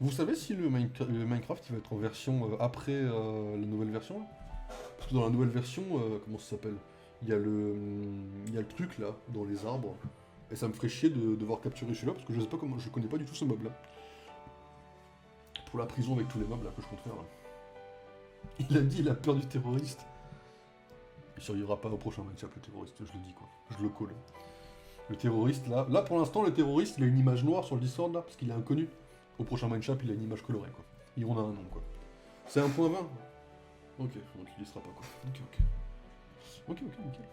Vous savez si le Minecraft il va être en version après la nouvelle version là? Parce que dans la nouvelle version, comment ça s'appelle? Il y a le truc là, dans les arbres. Et ça me ferait chier de devoir capturer celui-là, parce que je sais pas comment. Je connais pas du tout ce mob là. Pour la prison avec tous les mobs là que je compte faire là. Il a dit il a peur du terroriste. Il survivra pas au prochain match-up le terroriste, je le dis quoi. Je le colle. Le terroriste là. Là pour l'instant le terroriste il a une image noire sur le Discord là, parce qu'il est inconnu. Au prochain match-up il a une image colorée quoi. Il en a un nom quoi. C'est 1.20. Ok, donc il y sera pas quoi. Ok, ok. Ok, ok, nickel.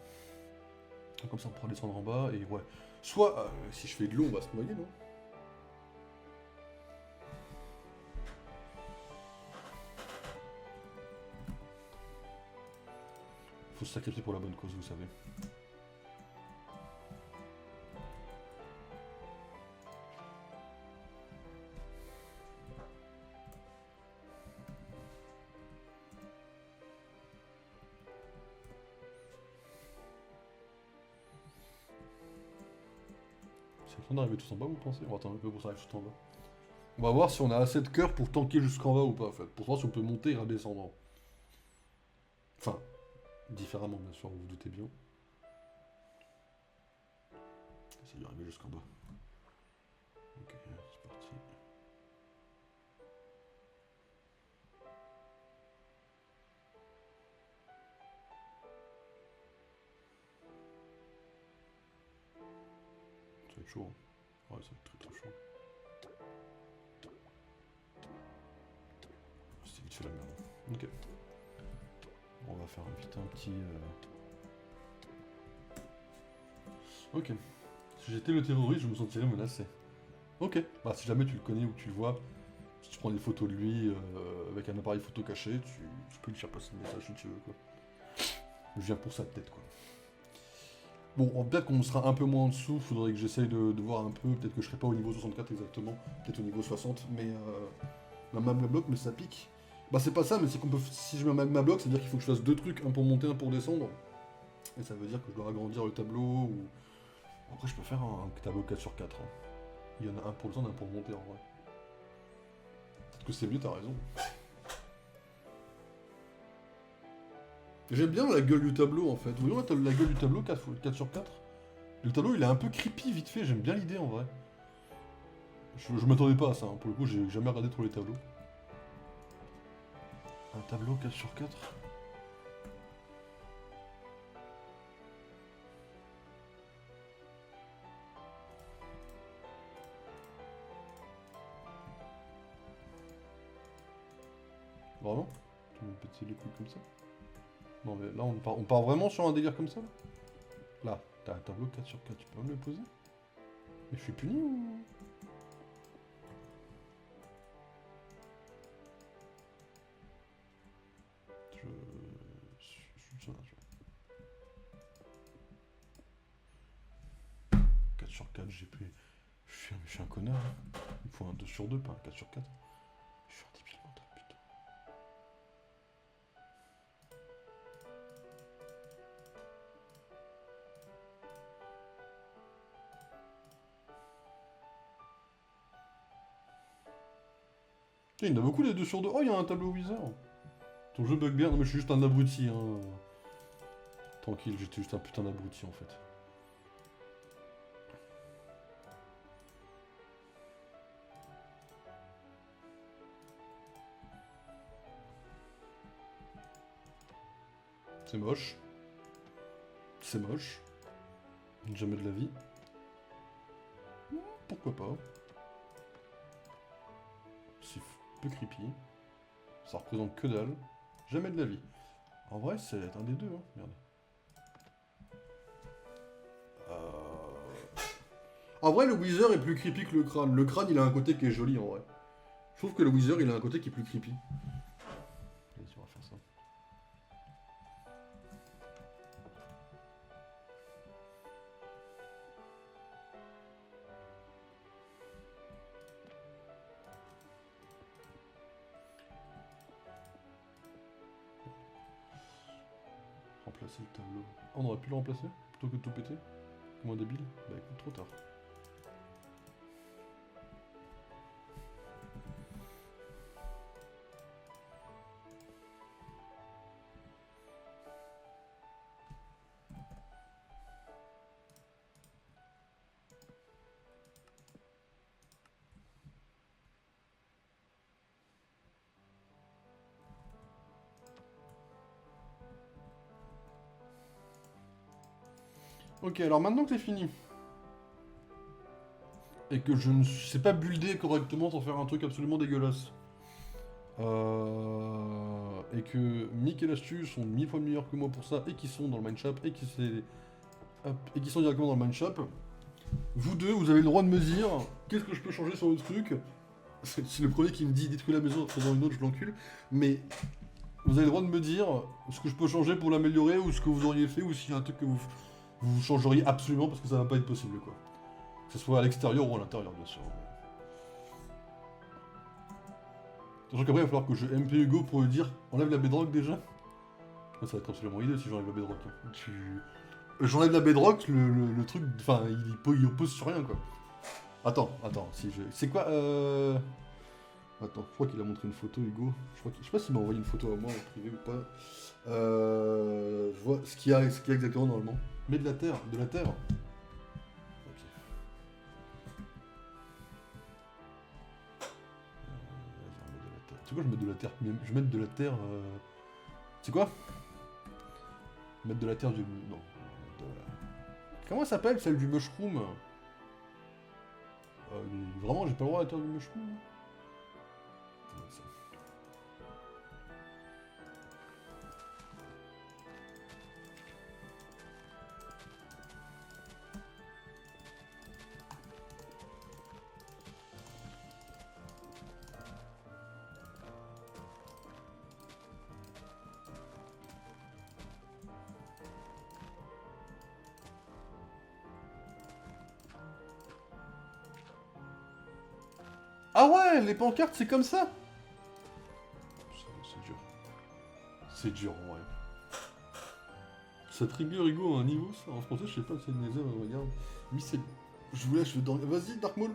Comme ça on pourra descendre en bas et ouais. Soit si je fais de l'eau on va se noyer non? Faut se sacrifier pour la bonne cause, vous savez. C'est le temps d'arriver tous en bas, vous pensez? On va attendre un peu pour ça arrive tout en bas. On va voir si on a assez de cœur pour tanker jusqu'en bas ou pas, en fait. Pour voir si on peut monter et redescendre. Enfin, différemment, bien sûr, vous vous doutez bien. Essayez d'arriver jusqu'en bas. Ok, c'est parti. Ça va être chaud. Hein. Ouais, ça va être très très chaud. C'est vite fait la merde. Ok. On va faire vite un petit... Ok. Si j'étais le terroriste, je me sentirais menacé. Ok. Bah si jamais tu le connais ou que tu le vois, si tu prends des photos de lui avec un appareil photo caché, tu peux lui faire passer le message si tu veux quoi. Je viens pour sa tête quoi. Bon, peut-être qu'on sera un peu moins en dessous, faudrait que j'essaye de voir un peu, peut-être que je serai pas au niveau 64 exactement, peut-être au niveau 60, mais ma magma block, mais ça pique. Bah c'est pas ça, mais c'est qu'on peut, si je mets un magma block, ça veut dire qu'il faut que je fasse deux trucs, un pour monter, un pour descendre. Et ça veut dire que je dois agrandir le tableau, ou... Après je peux faire un tableau 4 sur 4. Hein. Il y en a un pour descendre, un pour monter en vrai. Peut-être que c'est mieux, t'as raison. J'aime bien la gueule du tableau en fait. Vous voyez la gueule du tableau 4 sur 4. Le tableau il est un peu creepy vite fait, j'aime bien l'idée en vrai. Je m'attendais pas à ça, hein. Pour le coup j'ai jamais regardé trop les tableaux. Un tableau 4 sur 4. Vraiment? Tu me péter les couilles comme ça? Non mais là on part vraiment sur un délire comme ça là? Là, t'as un tableau 4 sur 4, tu peux me le poser? Mais je suis puni ou... Je... sur 4, j'ai pris... Je suis un connard. Hein. Il me faut un 2 sur 2, pas un 4 sur 4. Je suis un débile mental, putain. Putain, il y en a beaucoup les 2 sur 2. Oh, il y a un tableau Wizard. Ton jeu bug bien. Non, mais je suis juste un abruti. Hein. Tranquille, j'étais juste un putain d'abruti en fait. C'est moche. C'est moche. Jamais de la vie. Pourquoi pas. C'est peu creepy. Ça représente que dalle. Jamais de la vie. En vrai, c'est un des deux, hein. Merde. En vrai, le Wither est plus creepy que le crâne. Le crâne, il a un côté qui est joli, en vrai. Je trouve que le Wither, il a un côté qui est plus creepy. Vas-y, on va faire ça. Remplacer le tableau. Oh, on aurait pu le remplacer plutôt que de tout péter. Comme un débile. Bah écoute, trop tard. Ok, alors maintenant que c'est fini, et que je ne sais pas builder correctement sans faire un truc absolument dégueulasse, et que Mick et l'Astuce sont 1000 fois meilleurs que moi pour ça, et qui sont dans le Mindshop, et qui sont directement dans le Mindshop, vous deux, vous avez le droit de me dire qu'est-ce que je peux changer sur le truc. C'est le premier qui me dit détruis la maison en faisant une autre, je l'encule, mais vous avez le droit de me dire ce que je peux changer pour l'améliorer, ou ce que vous auriez fait, ou s'il y a un truc que vous changeriez absolument parce que ça va pas être possible, quoi. Que ce soit à l'extérieur ou à l'intérieur, bien sûr. Sachant qu'après, il va falloir que je MP Hugo pour lui dire enlève la bedrock déjà. Ouais, ça va être absolument idée si j'enlève la bedrock. J'enlève la bedrock, le truc. Enfin, il oppose sur rien, quoi. Attends, si je. C'est quoi Attends, je crois qu'il a montré une photo, Hugo. Je sais pas s'il m'a envoyé une photo à moi en privé ou pas. Je vois ce qu'il y a exactement normalement. Mais de la terre, Ok. Vas-y, on met de la terre. Tu sais quoi, je vais mettre de la terre. Je vais mettre de la terre. C'est quoi? Mettre de la terre du. Non. Comment elle s'appelle celle du mushroom? Vraiment, j'ai pas le droit à la terre du mushroom? Ah ouais, les pancartes, c'est comme ça? C'est dur. C'est dur, en vrai. Ça trigger Hugo à un niveau, ça. En français, je sais pas que c'est une Nether, regarde. Lui, c'est... Je vous laisse, je vais dormir. Vas-y, Dark Maul.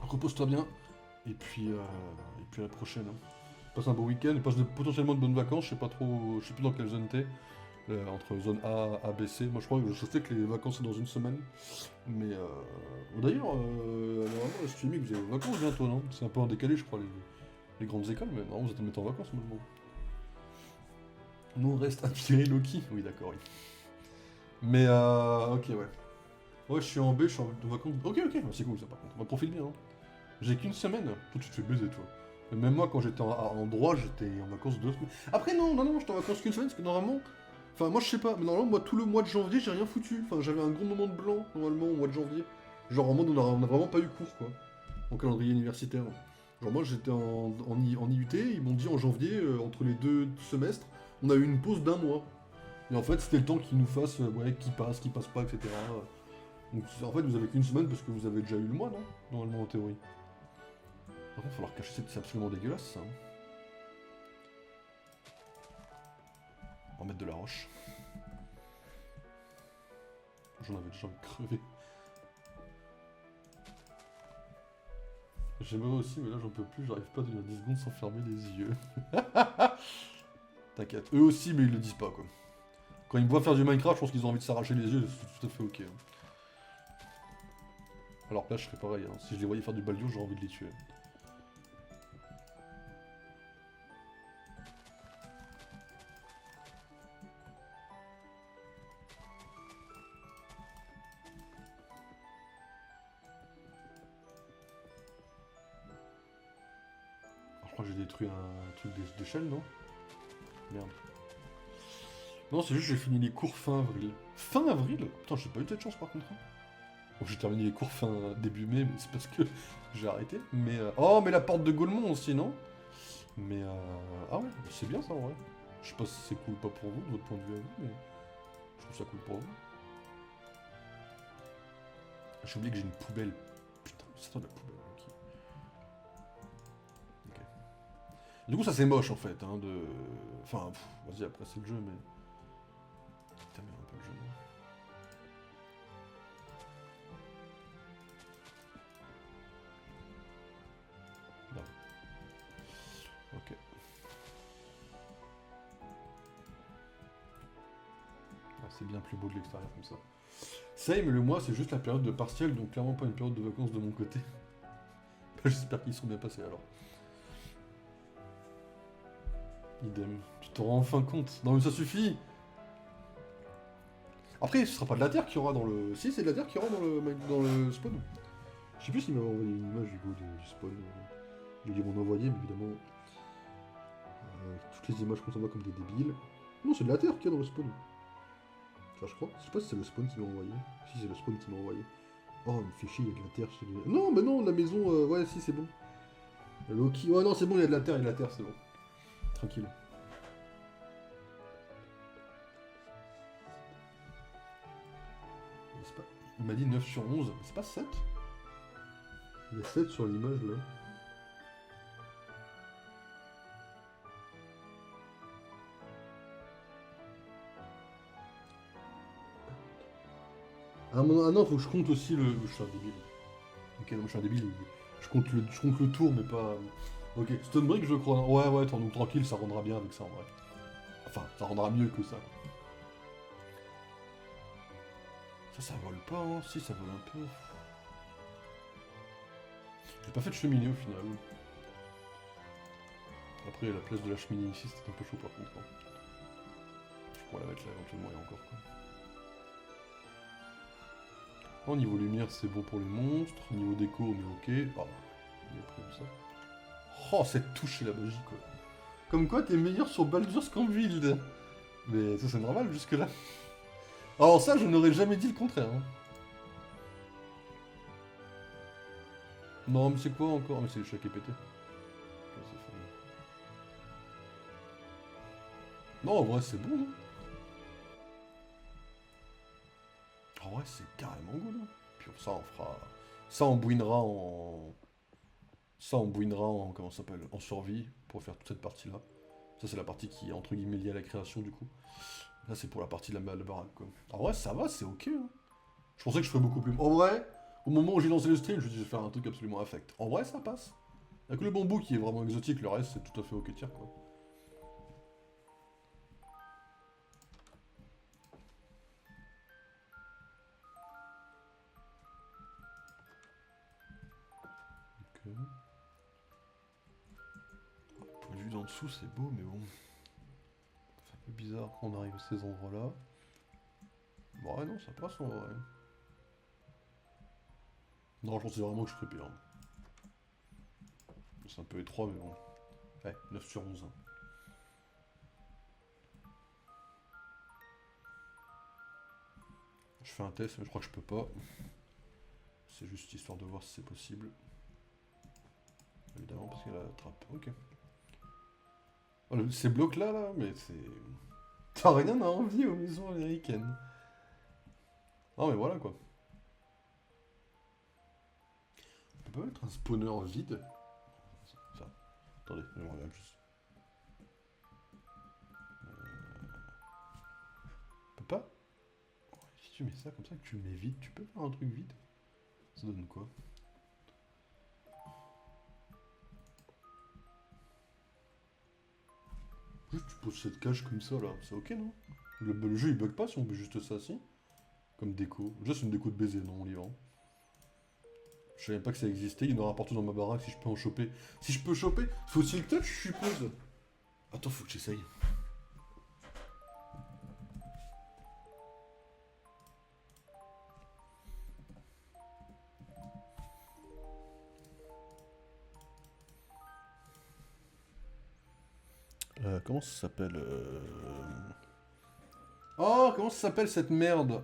Repose-toi bien. Et puis à la prochaine. Hein. Passe un beau week-end et passe potentiellement de bonnes vacances. Je sais pas trop... Je sais plus dans quelle zone t'es. Entre zone A, B, C. Moi, je crois que je sais que les vacances, c'est dans une semaine. Mais d'ailleurs, normalement, je suis mis que vous avez vos vacances bientôt, non? C'est un peu en décalé, je crois, les grandes écoles, mais non, vous êtes en vacances, maintenant. Nous, on reste admirer Loki. Oui, d'accord, oui. Mais ok, ouais. Ouais, je suis en B, je suis en vacances. Ok, c'est cool ça, par contre. On profite bien, hein. J'ai qu'une semaine. Toi, tu te fais baiser, toi. Mais même moi, quand j'étais en droit, j'étais en vacances 2 semaines. Après, non, j'étais en vacances qu'une semaine, parce que normalement... Enfin, moi, je sais pas, mais normalement, moi, tout le mois de janvier, j'ai rien foutu. Enfin, j'avais un gros moment de blanc, normalement, au mois de janvier. Genre, en mode, on a vraiment pas eu cours, quoi. En calendrier universitaire. Genre, moi, j'étais en IUT, ils m'ont dit en janvier, entre les 2 semestres, on a eu une pause d'1 mois. Et en fait, c'était le temps qu'ils nous fassent, ouais, qui passe pas, etc. Donc en fait, vous avez qu'une semaine parce que vous avez déjà eu le mois, non? Normalement, en théorie. Par contre, il va falloir cacher, c'est absolument dégueulasse, ça. Hein. On va mettre de la roche. J'en avais déjà crevé. J'aimerais aussi, mais là j'en peux plus, j'arrive pas à tenir 10 secondes sans fermer les yeux. T'inquiète. Eux aussi, mais ils le disent pas, quoi. Quand ils me voient faire du Minecraft, je pense qu'ils ont envie de s'arracher les yeux, c'est tout à fait ok. Hein. Alors là, je serais pareil, hein. Si je les voyais faire du baldio, j'aurais envie de les tuer. Alors, je crois que j'ai détruit un truc d'échelle, non? Merde. Non, c'est juste que j'ai fini les cours fin avril. Fin avril? Putain, j'ai pas eu cette chance par contre. Hein. Bon, j'ai terminé les cours fin début mai, mais c'est parce que j'ai arrêté. Mais oh, mais la porte de Gaulmont aussi, non? Mais ah ouais, c'est bien ça en vrai. Je sais pas si c'est cool ou pas pour vous, de votre point de vue à vous, mais je trouve ça cool pour vous. J'ai oublié que j'ai une poubelle. Putain, c'est toi la poubelle. Ok. Du coup, ça c'est moche en fait, hein, de. Enfin, vas-y, après c'est le jeu, mais. Putain, mais un peu le jeu, non? Ok. Ah, c'est bien plus beau de l'extérieur comme ça. Same, le mois, c'est juste la période de partiel, donc clairement pas une période de vacances de mon côté. J'espère qu'ils sont bien passés alors. Idem. Tu t'en rends enfin compte. Non mais ça suffit. Après, ce sera pas de la terre qu'il y aura dans le... Si, c'est de la terre qu'il y aura dans le spawn. Je sais plus s'il m'avait envoyé une image du spawn. Il a dû m'en envoyer, mais évidemment... toutes les images qu'on s'envoie comme des débiles. Non, c'est de la terre qu'il y a dans le spawn. Enfin, je crois. Je sais pas si c'est le spawn qui m'a envoyé. Si, c'est le spawn qui m'a envoyé. Oh, il me fait chier, il y a de la terre chez lui. Non, mais non, la maison... ouais, si, c'est bon. Loki... Ouais, non, c'est bon, il y a de la terre, c'est bon. Tranquille. Il m'a dit 9 sur 11. C'est pas 7? Il y a 7 sur l'image, là. Ah non, faut que je compte aussi le... Je suis un débile. Ok, non, je suis un débile. Je compte le tour, mais pas... Ok, Stonebrick, je crois. Ouais, donc tranquille, ça rendra bien avec ça, en vrai. Enfin, ça rendra mieux que ça. Ça vole pas, hein. Si, ça vole un peu. J'ai pas fait de cheminée, au final. Après, la place de la cheminée ici, c'était un peu chaud, par contre. Hein. Je pourrais la mettre là, éventuellement, et encore, quoi. Au niveau lumière, c'est bon pour les monstres. Niveau déco, on est ok. Ah, il est comme ça. Oh, cette touche, c'est la magie, quoi. Comme quoi, t'es meilleur sur Baldur's qu'en build. Mais ça, c'est normal, jusque-là. Alors ça, je n'aurais jamais dit le contraire. Hein. Non, mais c'est quoi encore? Mais c'est le chat qui est pété. Non, en vrai, c'est bon. Hein. En vrai, c'est carrément good. Hein. Puis ça, on fera... Ça, on bouinera en... Ça, on bouinera en... Comment ça s'appelle? En survie, pour faire toute cette partie-là. Ça, c'est la partie qui est, entre guillemets, liée à la création, du coup. Là, c'est pour la partie de la baraque, quoi. En vrai, ça va, c'est ok. Hein. Je pensais que je ferais beaucoup plus... En vrai, au moment où j'ai lancé le stream, je me suis dit, je vais faire un truc absolument affect. En vrai, ça passe. Il n'y a que le bambou qui est vraiment exotique, le reste, c'est tout à fait ok tiers, quoi. Ok. Point de vue d'en dessous, c'est beau, mais bon... C'est un peu bizarre quand on arrive à ces endroits-là. Bon, ouais, non, ça passe en vrai. Non, je pensais vraiment que je ferais pire. C'est un peu étroit, mais bon. Ouais, 9 sur 11. Hein. Je fais un test, mais je crois que je peux pas. C'est juste histoire de voir si c'est possible. Évidemment, parce qu'il y a la trappe. Ok. Oh, ces blocs-là, là, mais c'est... T'as rien à envier aux maisons américaines. Non, mais voilà, quoi. peut pas mettre un spawner vide? Ça. Attendez, je me reviens juste. On peut pas? Si tu mets ça comme ça, que tu le mets vide, tu peux faire un truc vide? Ça donne quoi? Juste tu poses cette cage comme ça là, c'est ok non? Le jeu il bug pas si on met juste ça, si? Comme déco. Déjà c'est une déco de baiser, non, on l'y vend. Je savais pas que ça existait, il y en aura partout dans ma baraque si je peux en choper. Si je peux choper, faut-il le touch, je suppose. Attends, faut que j'essaye. Comment ça s'appelle Oh, comment ça s'appelle cette merde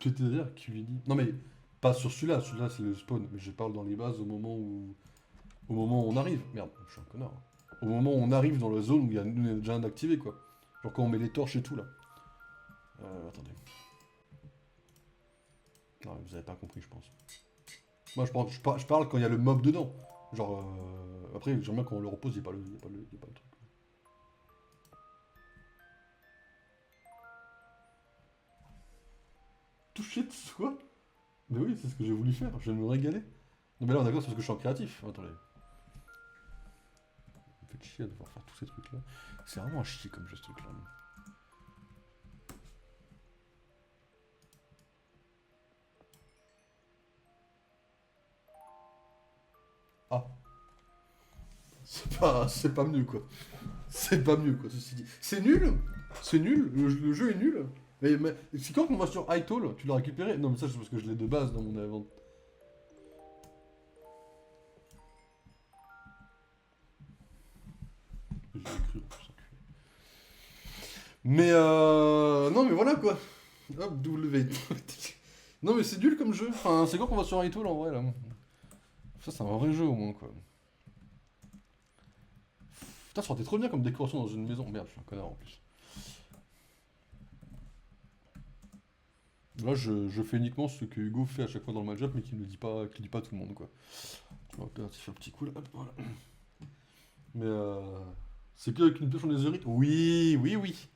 C'est-à-dire qui lui dit... Non mais, pas sur celui-là c'est le spawn, mais je parle dans les bases au moment où... Au moment où on arrive. Merde, je suis un connard. Au moment où on arrive dans la zone où il y a déjà un activé quoi. Genre quand on met les torches et tout là. Attendez. Non, vous avez pas compris, je pense. Moi, je parle quand il y a le mob dedans. Genre, après, j'aime bien quand on le repose, il n'y a, a pas le truc. Toucher de soi? Mais oui, c'est ce que j'ai voulu faire, je vais me régaler. Non, mais là, on est d'accord, c'est parce que je suis en créatif. Attendez. Ça me fait chier de devoir faire tous ces trucs-là. C'est vraiment un chier comme jeu, ce truc-là. Ah. C'est pas mieux, quoi. C'est pas mieux, quoi, ceci dit. C'est nul. C'est nul. Le jeu est nul. Mais c'est quand qu'on va sur iToll, tu l'as récupéré? Non, mais ça, c'est parce que je l'ai de base dans mon inventaire. J'ai écrit, mais non, mais voilà, quoi. Hop, W. Non, mais c'est nul comme jeu. Enfin, c'est quand qu'on va sur iToll, en vrai, là. Ça, c'est un vrai jeu, au moins, quoi. Putain, ça aurait été trop bien comme décoration dans une maison. Merde, je suis un connard, en plus. Là, je fais uniquement ce que Hugo fait à chaque fois dans le match-up, mais qu'il ne dit pas, qu'il dit pas à tout le monde, quoi. Tu vois, là, tu fais un petit coup, là, hop, voilà. Mais c'est que avec une pioche en netherite? Oui, oui, oui.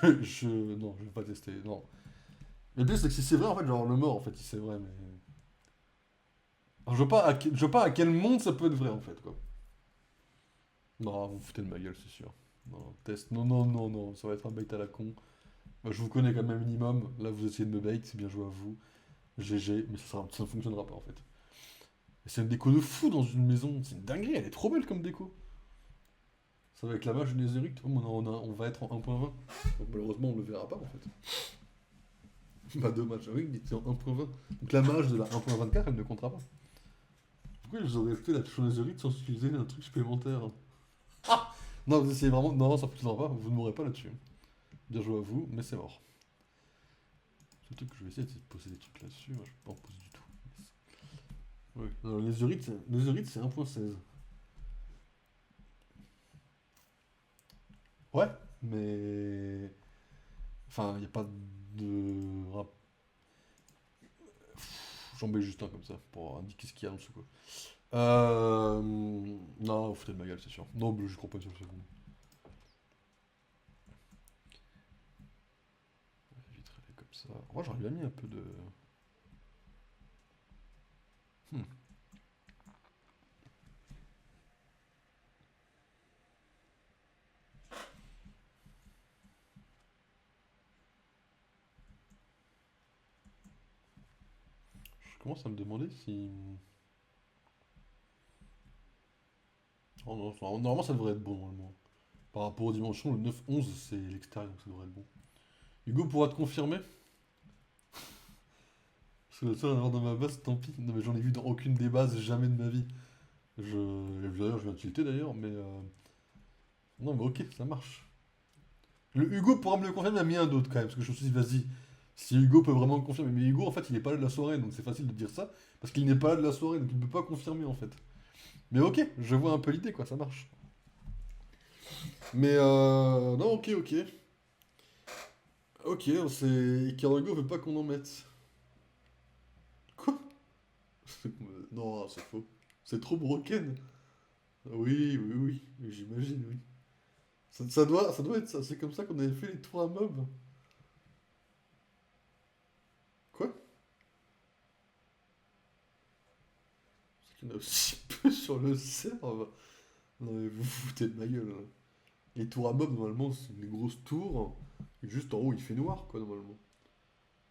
Non, je vais pas tester, non. Mais le pire, c'est que si c'est vrai, en fait, genre le mort, en fait, si c'est vrai, mais... Alors, je vois pas à quel monde ça peut être vrai, en fait, quoi. Non, vous me foutez de ma gueule, c'est sûr. Non, test, non, non, non, non, ça va être un bait à la con. Bah, je vous connais quand même un minimum, là, vous essayez de me bait, c'est bien joué à vous. GG, mais ça ne fonctionnera pas, en fait. Et c'est une déco de fou dans une maison, c'est une dinguerie, elle est trop belle comme déco. Ça va avec la mage du Netherite, oh, on va être en 1.20. Donc malheureusement, on ne le verra pas, en fait. Bah dommage, ah oui, il était en 1.20. Donc la mage de la 1.24, elle ne comptera pas. Pourquoi ils auraient ajouté la touche Netherite sans utiliser un truc supplémentaire? Ah non, vous essayez vraiment... Non, ça ne fonctionnera pas, vous ne mourrez pas là-dessus. Bien joué à vous, mais c'est mort. Le truc que je vais essayer, c'est de poser des trucs là-dessus. Moi, je peux pas en poser du tout. Oui. Non, Netherite, c'est 1.16. Ouais, mais... Enfin, il n'y a pas de... J'en mets juste un comme ça, pour indiquer ce qu'il y a en dessous, quoi. Non, vous foutez de ma gueule, c'est sûr. Non, mais je crois pas une seule seconde. Vite aller comme ça. Moi, j'aurais bien mis un peu de... Hmm. Je commence à me demander si... Oh non, normalement ça devrait être bon, normalement. Par rapport aux dimensions, le 9-11, c'est l'extérieur, donc ça devrait être bon. Hugo pourra te confirmer? Parce que le seul à en avoir dans ma base, tant pis. Non mais j'en ai vu dans aucune des bases, jamais de ma vie. D'ailleurs, je viens de tilter d'ailleurs, mais... Non mais ok, ça marche. Le Hugo pourra me le confirmer, il y a mis un d'autre quand même, parce que je me suis dit, vas-y, si Hugo peut vraiment me confirmer. Mais Hugo, en fait, il n'est pas là de la soirée, donc c'est facile de dire ça, parce qu'il n'est pas là de la soirée, donc il ne peut pas confirmer, en fait. Mais ok, je vois un peu l'idée, quoi, ça marche. Mais non, ok, ok. Ok, c'est... Karago veut pas qu'on en mette. Quoi? Non, c'est faux. C'est trop broken. Oui, oui, oui, oui, j'imagine, oui. Ça doit être ça, c'est comme ça qu'on avait fait les tours à mobs. Quoi? C'est qu'il y en a aussi peu sur le serve. Non mais vous vous foutez de ma gueule, là. Les tours à mobs, normalement, c'est des grosses tours. Et juste en haut, il fait noir, quoi, normalement.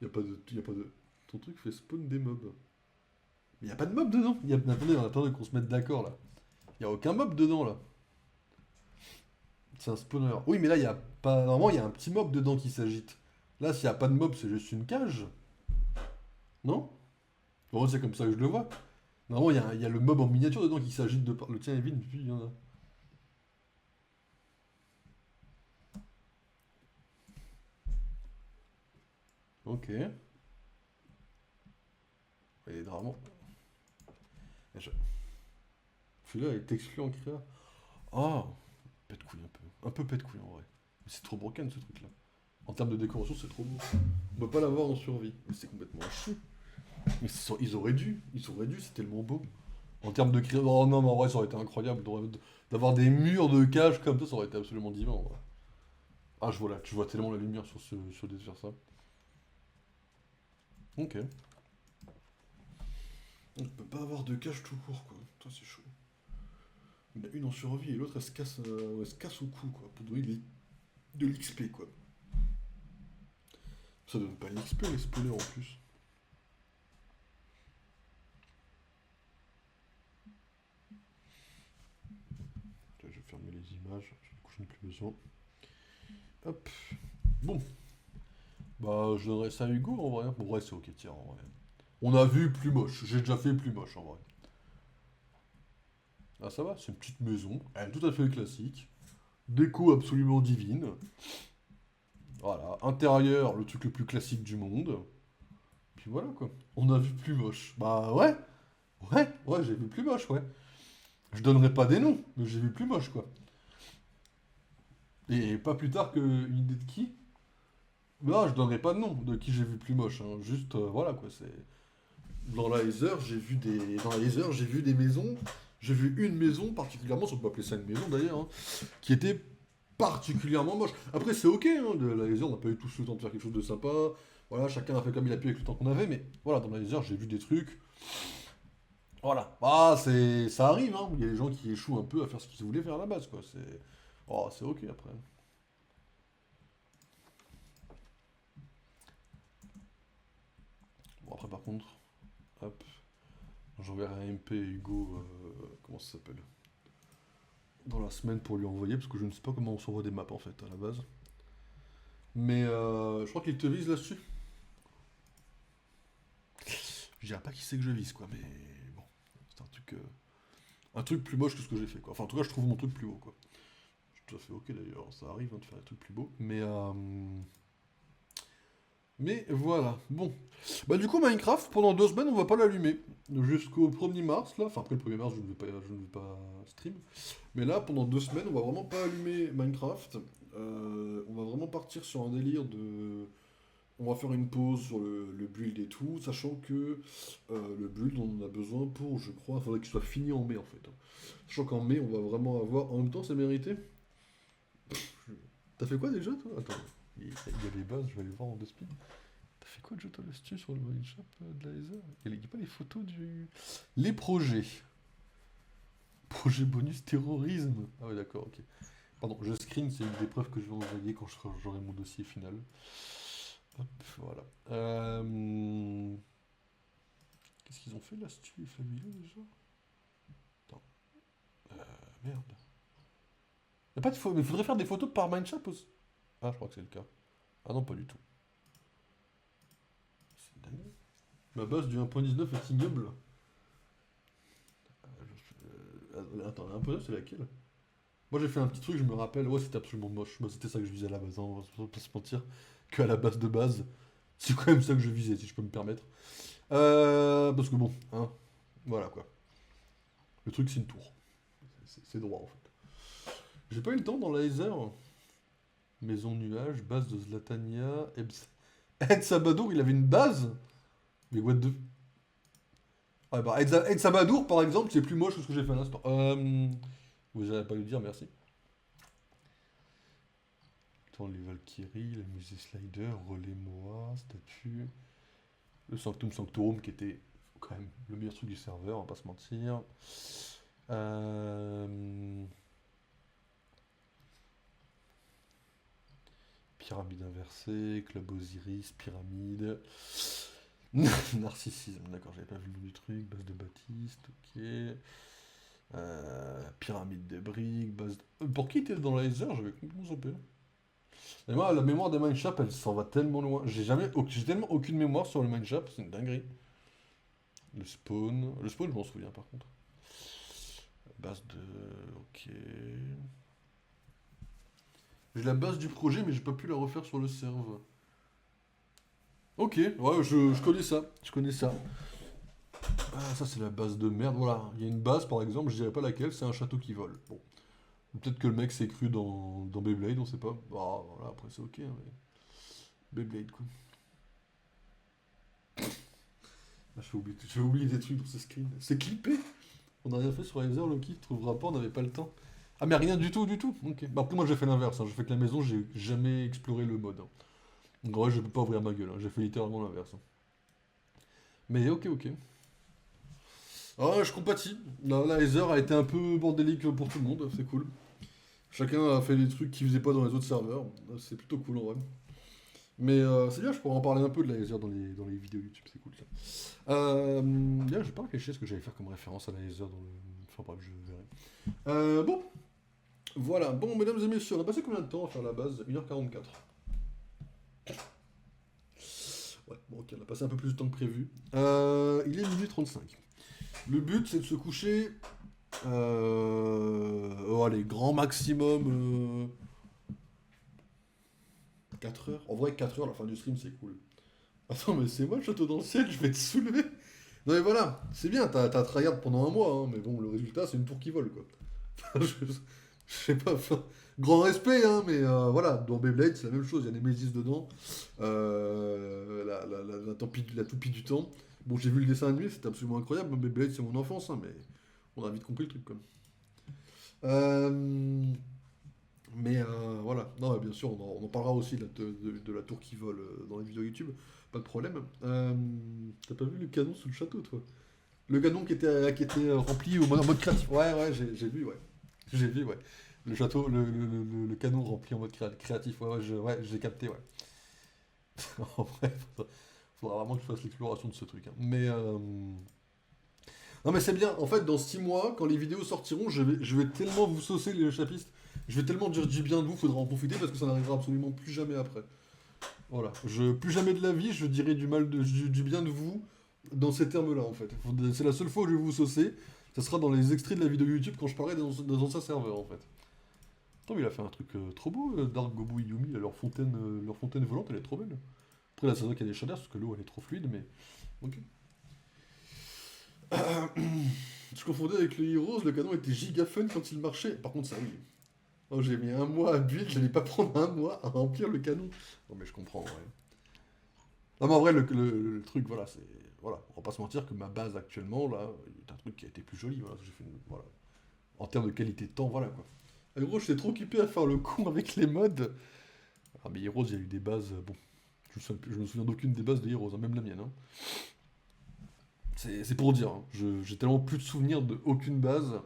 Y a pas de... Y a pas de... Ton truc fait spawn des mobs. Mais y a pas de mob dedans. Attendez qu'on se mette d'accord, là. Y a aucun mob dedans, là. C'est un spawner. Oui, mais là, il y a pas. Normalement, il y a un petit mob dedans qui s'agite. Là, s'il n'y a pas de mob, c'est juste une cage. Non? Bon, c'est comme ça que je le vois. Normalement, il y a le mob en miniature dedans qui s'agite de par. Le tien est vide, puis il y en a. Ok. Et normalement. je- Celui-là est exclu en créa. Ah! Pète couille un peu. Un peu pète couille en vrai. Mais c'est trop broken ce truc-là. En termes de décoration, c'est trop beau. On peut pas l'avoir en survie. Mais c'est complètement chou. Mais ils auraient dû, c'est tellement beau. En termes de créa. Oh non, mais en vrai, ça aurait été incroyable d'avoir des murs de cage comme ça aurait été absolument divin. En vrai. Ah, je vois là, tu vois tellement la lumière sur faire ça. Ok. On peut pas avoir de cage tout court, quoi. Toi, c'est chaud. Il y en a une en survie et l'autre, elle se casse au cou, quoi. Pour donner de l'XP, quoi. Ça donne pas l'XP, les spawners en plus. Là, je vais fermer les images. Du coup, je n'ai plus besoin. Hop. Bon. Bah, je donnerais ça à Hugo, en vrai. Bon, ouais, c'est ok, tiens, en vrai. On a vu plus moche. J'ai déjà fait plus moche, en vrai. Ah, ça va, c'est une petite maison. Elle est tout à fait classique. Déco absolument divine. Voilà. Intérieur, le truc le plus classique du monde. Puis voilà, quoi. On a vu plus moche. Bah, ouais. Ouais, ouais, j'ai vu plus moche, ouais. Je donnerai pas des noms, mais j'ai vu plus moche, quoi. Et pas plus tard que une idée de qui? Non, je donnerai pas de nom de qui j'ai vu plus moche, hein. Juste, voilà, quoi. C'est... Dans la Heather, j'ai vu des maisons. J'ai vu une maison particulièrement, si on peut appeler ça une maison d'ailleurs, hein, qui était particulièrement moche. Après, c'est ok, hein, de la Heather, on n'a pas eu tous le temps de faire quelque chose de sympa. Voilà, chacun a fait comme il a pu avec le temps qu'on avait, mais voilà, dans la Heather, j'ai vu des trucs. Voilà. Ah, ça arrive, hein. Il y a des gens qui échouent un peu à faire ce qu'ils voulaient faire à la base, quoi. C'est ok après. Bon, après, par contre, hop, j'enverrai un MP à Hugo, comment ça s'appelle? Dans la semaine pour lui envoyer, parce que je ne sais pas comment on s'envoie des maps en fait, à la base. Mais je crois qu'il te vise là-dessus. Je dirais pas qui c'est que je vise, quoi, mais bon, c'est un truc plus moche que ce que j'ai fait, quoi. Enfin, en tout cas, je trouve mon truc plus haut, quoi. Je suis tout à fait ok d'ailleurs, ça arrive hein, de faire des trucs plus beaux. Mais voilà, bon. Bah du coup Minecraft, pendant 2 semaines, on va pas l'allumer. Jusqu'au 1er mars, là. Enfin après le 1er mars, je ne vais pas stream. Mais là, pendant 2 semaines, on va vraiment pas allumer Minecraft. On va vraiment partir sur un délire de... On va faire une pause sur le build et tout, sachant que le build, on en a besoin pour, je crois, il faudrait qu'il soit fini en mai en fait, hein. Sachant qu'en mai, on va vraiment avoir... En même temps, c'est mérité. T'as fait quoi déjà, toi? Attends, il y a les bases, je vais aller voir en 2 speed. T'as fait quoi de jeu toi le stu sur le Mind Shop de la Laser? Il n'y a pas les photos du... Les projets. Projet bonus terrorisme. Ah ouais d'accord, ok. Pardon, je screen, c'est une des preuves que je vais envoyer quand j'aurai mon dossier final. Hop, voilà. Qu'est-ce qu'ils ont fait là, stu et fabuleux déjà? Attends. Merde. Y a pas de photos, mais il faudrait faire des photos par Mindshop aussi. Ah, je crois que c'est le cas. Ah non, pas du tout. C'est dingue. Ma base du 1.19 est ignoble. Attends, la 1.9 c'est laquelle? Moi j'ai fait un petit truc, je me rappelle, ouais c'était absolument moche. Moi c'était ça que je visais à la base, hein, on va pas se mentir. Que à la base de base, c'est quand même ça que je visais, si je peux me permettre. Parce que bon, hein, voilà quoi. Le truc, c'est une tour. C'est droit, en fait. J'ai pas eu le temps dans laser. Maison nuage, base de Zlatania, Ed Sabadour, il avait une base. Mais what the... Ouais, bah, Ed Sabadour, par exemple, c'est plus moche que ce que j'ai fait à l'instant. Vous n'allez pas lui dire, merci. Attends, les Valkyries, le musée Slider, relais Moa, statue. Le Sanctum Sanctorum, qui était quand même le meilleur truc du serveur, on va pas se mentir. Euh... Pyramide inversée, Club Osiris, pyramide. Narcissisme, d'accord, j'avais pas vu le nom du truc. Base de Baptiste, ok. Pyramide de briques, base. Pour qui était dans laser, j'avais complètement zappé. Et moi, la mémoire des Mindshap, elle s'en va tellement loin. J'ai tellement aucune mémoire sur le Mindshap, c'est une dinguerie. Le spawn. Le spawn, je m'en souviens par contre. Base de. Ok. J'ai la base du projet, mais j'ai pas pu la refaire sur le serve. Ok, ouais, je connais ça. Je connais ça. Ah, ça, c'est la base de merde. Voilà, il y a une base par exemple, je dirais pas laquelle, c'est un château qui vole. Bon. Peut-être que le mec s'est cru dans Beyblade, on sait pas. Bah, voilà, après c'est ok, hein, mais. Beyblade, quoi. Ah, je vais oublier des trucs dans ce screen. C'est clippé. On a rien fait sur Laser, Loki, tu trouveras pas, on n'avait pas le temps. Ah, mais rien du tout, du tout. Ok. Bah, après, moi, j'ai fait l'inverse. Hein. J'ai fait que la maison, j'ai jamais exploré le mode. Hein. Donc, en vrai, je peux pas ouvrir ma gueule. Hein. J'ai fait littéralement l'inverse. Hein. Mais ok, ok. Ah, je compatis. La Laser a été un peu bordélique pour tout le monde. C'est cool. Chacun a fait des trucs qu'il faisait pas dans les autres serveurs. C'est plutôt cool en vrai. Mais c'est bien, je pourrais en parler un peu de la laser dans les vidéos YouTube, c'est cool ça. Bien, j'ai pas réfléchi à ce que j'allais faire comme référence à la laser dans le. Enfin bref, je verrai. Bon, voilà. Bon, mesdames et messieurs, on a passé combien de temps à faire la base? 1h44. Ouais, bon, ok, on a passé un peu plus de temps que prévu. Il est minuit 35. Le but, c'est de se coucher. Oh, allez, grand maximum. 4 heures. En vrai, 4 heures, la fin du stream, c'est cool. Attends, mais c'est moi le château dans le ciel, je vais te soulever. Non mais voilà, c'est bien, t'as tryhard pendant un mois, hein, mais bon, le résultat, c'est une tour qui vole, quoi. Je sais pas, enfin, grand respect, hein, mais voilà, dans Beyblade, c'est la même chose, il y a des Mésis dedans, la toupie du temps. Bon, j'ai vu le dessin animé, c'était absolument incroyable, Beyblade, c'est mon enfance, hein, mais on a vite compris le truc, quoi. Euh, mais voilà, non, bien sûr, on en parlera aussi de la tour qui vole dans les vidéos YouTube, pas de problème. T'as pas vu le canon sous le château, toi? Le canon qui était rempli en mode créatif. Ouais, ouais, j'ai vu, ouais. J'ai vu, ouais. Le château, le canon rempli en mode créatif, ouais, ouais, j'ai capté, ouais. En vrai, faudra vraiment que je fasse l'exploration de ce truc. Hein. Mais, non, mais c'est bien. En fait, dans 6 mois, quand les vidéos sortiront, je vais tellement vous saucer les chapistes. Je vais tellement dire du bien de vous, faudra en profiter parce que ça n'arrivera absolument plus jamais après. Voilà. Plus jamais de la vie, je dirai du bien de vous dans ces termes-là, en fait. C'est la seule fois où je vais vous saucer. Ça sera dans les extraits de la vidéo YouTube quand je parlerai dans anciens serveurs, en fait. Attends, mais il a fait un truc trop beau, Dark Gobu Yumi. Leur fontaine volante, elle est trop belle. Après, là, c'est vrai qu'il y a des chaleurs parce que l'eau, elle est trop fluide, mais. Ok. Je confondais avec le Heroes, le canon était giga fun quand il marchait. Par contre, ça oui. Oh, j'ai mis un mois à build, j'allais pas prendre un mois à remplir le canon. Non, mais je comprends, ouais. Non, mais en vrai, le truc, voilà, c'est. Voilà, on va pas se mentir que ma base actuellement, là, il y a un truc qui a été plus joli, voilà, j'ai fait voilà. En termes de qualité de temps, voilà quoi. En gros, j'étais trop occupé à faire le con avec les mods. Ah, mais Heroes, il y a eu des bases, bon. Je me souviens d'aucune des bases de Heroes, hein, même la mienne. Hein. C'est pour dire, hein. J'ai tellement plus de souvenirs de aucune base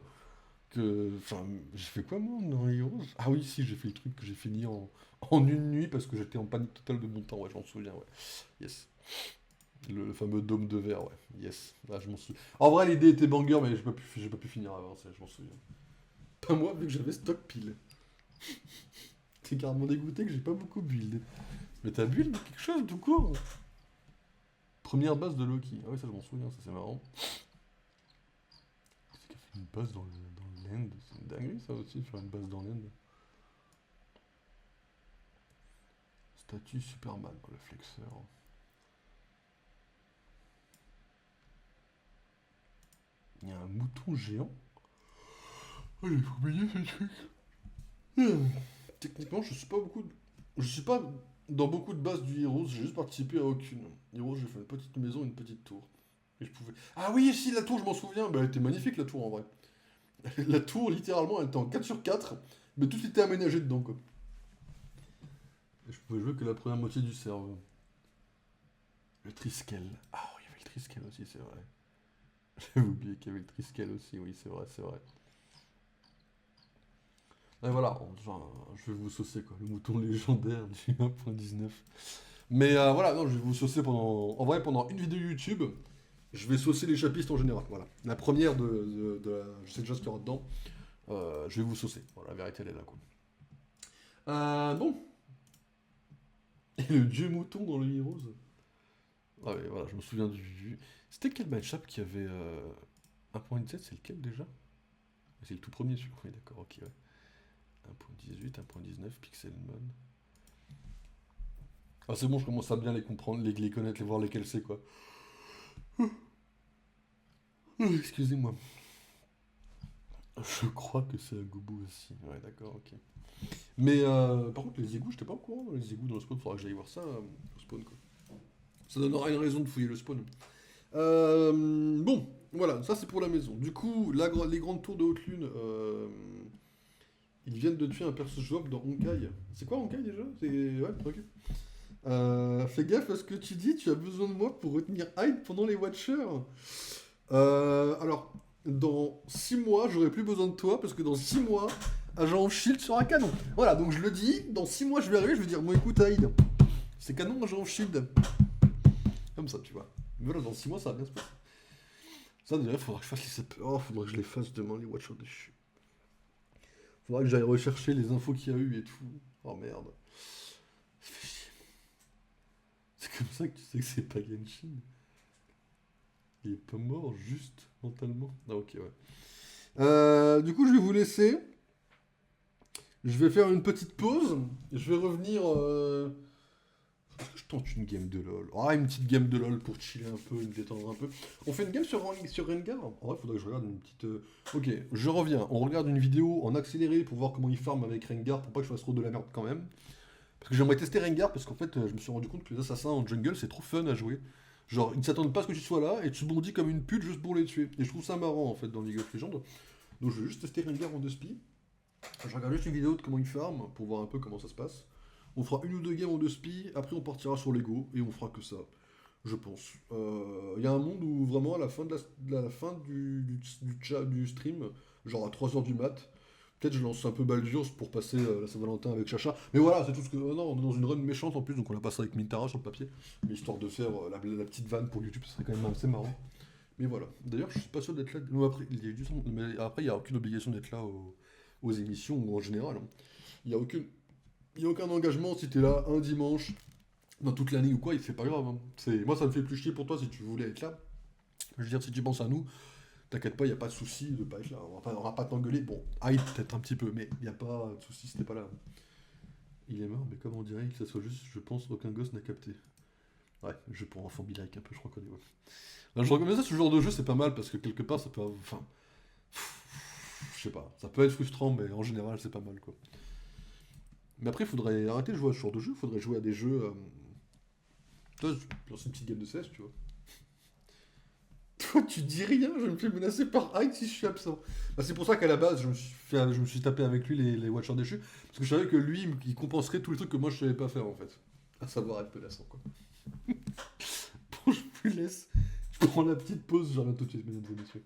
que. Enfin, j'ai fait quoi moi dans Heroes? Ah oui, si, j'ai fait le truc que j'ai fini en une nuit parce que j'étais en panique totale de mon temps, ouais, je m'en souviens, ouais. Yes. Le fameux dôme de verre, ouais. Yes. Là, je m'en souviens. En vrai, l'idée était banger, mais j'ai pas pu finir avant, ça, je m'en souviens. Pas moi, vu que j'avais stock pile. T'es carrément dégoûté que j'ai pas beaucoup build. Mais t'as build quelque chose tout court? Première base de Loki. Ah oui, ça je m'en souviens, ça c'est marrant. C'est qui a fait une base dans l'end. C'est une dinguerie ça aussi, faire une base dans l'end. Statue Superman, le flexeur. Il y a un mouton géant. Oh, j'ai oublié ce truc. Techniquement, je suis pas dans beaucoup de bases du Heroes, j'ai juste participé à aucune. Heroes, j'ai fait une petite maison, une petite tour. Et je pouvais... Ah oui, si, la tour, je m'en souviens. Bah, elle était magnifique, la tour, en vrai. La tour, littéralement, elle était en 4 sur 4, mais tout était aménagé dedans, quoi. Et je pouvais jouer que la première moitié du serve. Le Triskel. Ah oui, il y avait le Triskel aussi, c'est vrai. J'avais oublié qu'il y avait le Triskel aussi, oui, c'est vrai, c'est vrai. Et voilà, enfin, je vais vous saucer quoi, le mouton légendaire du 1.19. Mais voilà, non, je vais vous saucer pendant. En vrai, pendant une vidéo YouTube, je vais saucer les chapistes en général. Voilà. La première je sais déjà ce qu'il y aura dedans. Je vais vous saucer. Voilà, la vérité elle est là quoi. Bon. Et le dieu mouton dans le Heroes. Ah ouais, voilà, je me souviens du. C'était quel match-up qui avait 1.17, c'est lequel déjà? C'est le tout premier celui-là. Oui, d'accord, ok, ouais. 1.18, 1.19, Pixelmon. Ah c'est bon, je commence à bien les comprendre, les connaître, les voir lesquels c'est quoi. Excusez-moi. Je crois que c'est un goubou aussi. Ouais, d'accord, ok. Mais par contre, les égouts, j'étais pas au courant. Les égouts dans le spawn, faudra que j'aille voir ça au spawn quoi. Ça donnera une raison de fouiller le spawn. Bon, voilà, ça c'est pour la maison. Du coup, les grandes tours de haute lune, ils viennent de tuer un perso jouable dans Honkai. C'est quoi Honkai déjà? C'est. Ouais, ok. Fais gaffe à ce que tu dis, tu as besoin de moi pour retenir Hyde pendant les Watchers. Alors, dans 6 mois, j'aurai plus besoin de toi parce que dans 6 mois, Agent of Shield sera canon. Voilà, donc je le dis, dans 6 mois, je vais arriver, je vais dire, bon écoute Hyde, c'est canon Agent of Shield. Comme ça, tu vois. Mais voilà, dans 6 mois, ça va bien se passer. Ça, déjà, faudra que je fasse les sapeurs. Oh, faudra que je les fasse demain, les Watchers déchus. Faudra que j'aille rechercher les infos qu'il y a eu et tout. Oh merde. Ça fait chier. C'est comme ça que tu sais que c'est pas Genshin. Il est pas mort, juste mentalement. Ah ok, ouais. Du coup, je vais vous laisser. Je vais faire une petite pause. Je vais revenir. Est-ce que je tente une game de LoL? Ah, une petite game de LoL pour chiller un peu, me détendre un peu. On fait une game sur Rengar? En vrai, faudrait que je regarde une petite. Ok, je reviens. On regarde une vidéo en accéléré pour voir comment il farm avec Rengar pour pas que je fasse trop de la merde quand même. Parce que j'aimerais tester Rengar parce qu'en fait, je me suis rendu compte que les assassins en jungle c'est trop fun à jouer. Genre, ils ne s'attendent pas à ce que tu sois là et tu bondis comme une pute juste pour les tuer. Et je trouve ça marrant en fait dans League of Legends. Donc je vais juste tester Rengar en 2 spi. Je regarde juste une vidéo de comment il farm pour voir un peu comment ça se passe. On fera une ou deux games en 2 spi, après on partira sur l'ego et on fera que ça, je pense. Il y a un monde où vraiment à la fin, la fin du stream, genre à 3h du mat, peut-être je lance un peu Baldur's pour passer la Saint-Valentin avec Chacha. Mais voilà, c'est tout ce que. Non, on est dans une run méchante en plus, donc on la passera avec Mintara sur le papier. Mais histoire de faire la petite vanne pour YouTube, ça serait quand même assez marrant. Mais voilà. D'ailleurs, je suis pas sûr d'être là. Non, après, il y a eu mais après, il n'y a aucune obligation d'être là aux émissions ou en général. Hein. Il n'y a aucune. Il n'y a aucun engagement si t'es là un dimanche dans toute l'année ou quoi, c'est pas grave. Hein. Moi, ça me fait plus chier pour toi si tu voulais être là. Je veux dire, si tu penses à nous, t'inquiète pas, il n'y a pas de souci de pas être là. On va pas t'engueuler. Bon, aïe, peut-être un petit peu, mais il n'y a pas de souci si t'es pas là. Il est mort, mais comment on dirait que ça soit juste, je pense, aucun gosse n'a capté. Ouais, je pourrais enfant be like un peu, je crois qu'on est. Ouais. Alors, je recommande ça, ce genre de jeu, c'est pas mal parce que quelque part, ça peut. Enfin. Je sais pas, ça peut être frustrant, mais en général, c'est pas mal quoi. Mais après, il faudrait arrêter de jouer à ce genre de jeu, il faudrait jouer à des jeux. Toi, je lance une petite game de CS, tu vois. Toi, tu dis rien, je me fais menacer par Hyde si je suis absent. Bah, c'est pour ça qu'à la base, je me suis tapé avec lui les Watchers déchus, parce que je savais que lui, il compenserait tous les trucs que moi je savais pas faire en fait. À savoir être menaçant, quoi. Bon, je vous laisse. Je prends la petite pause, je reviens tout de suite, mesdames et messieurs.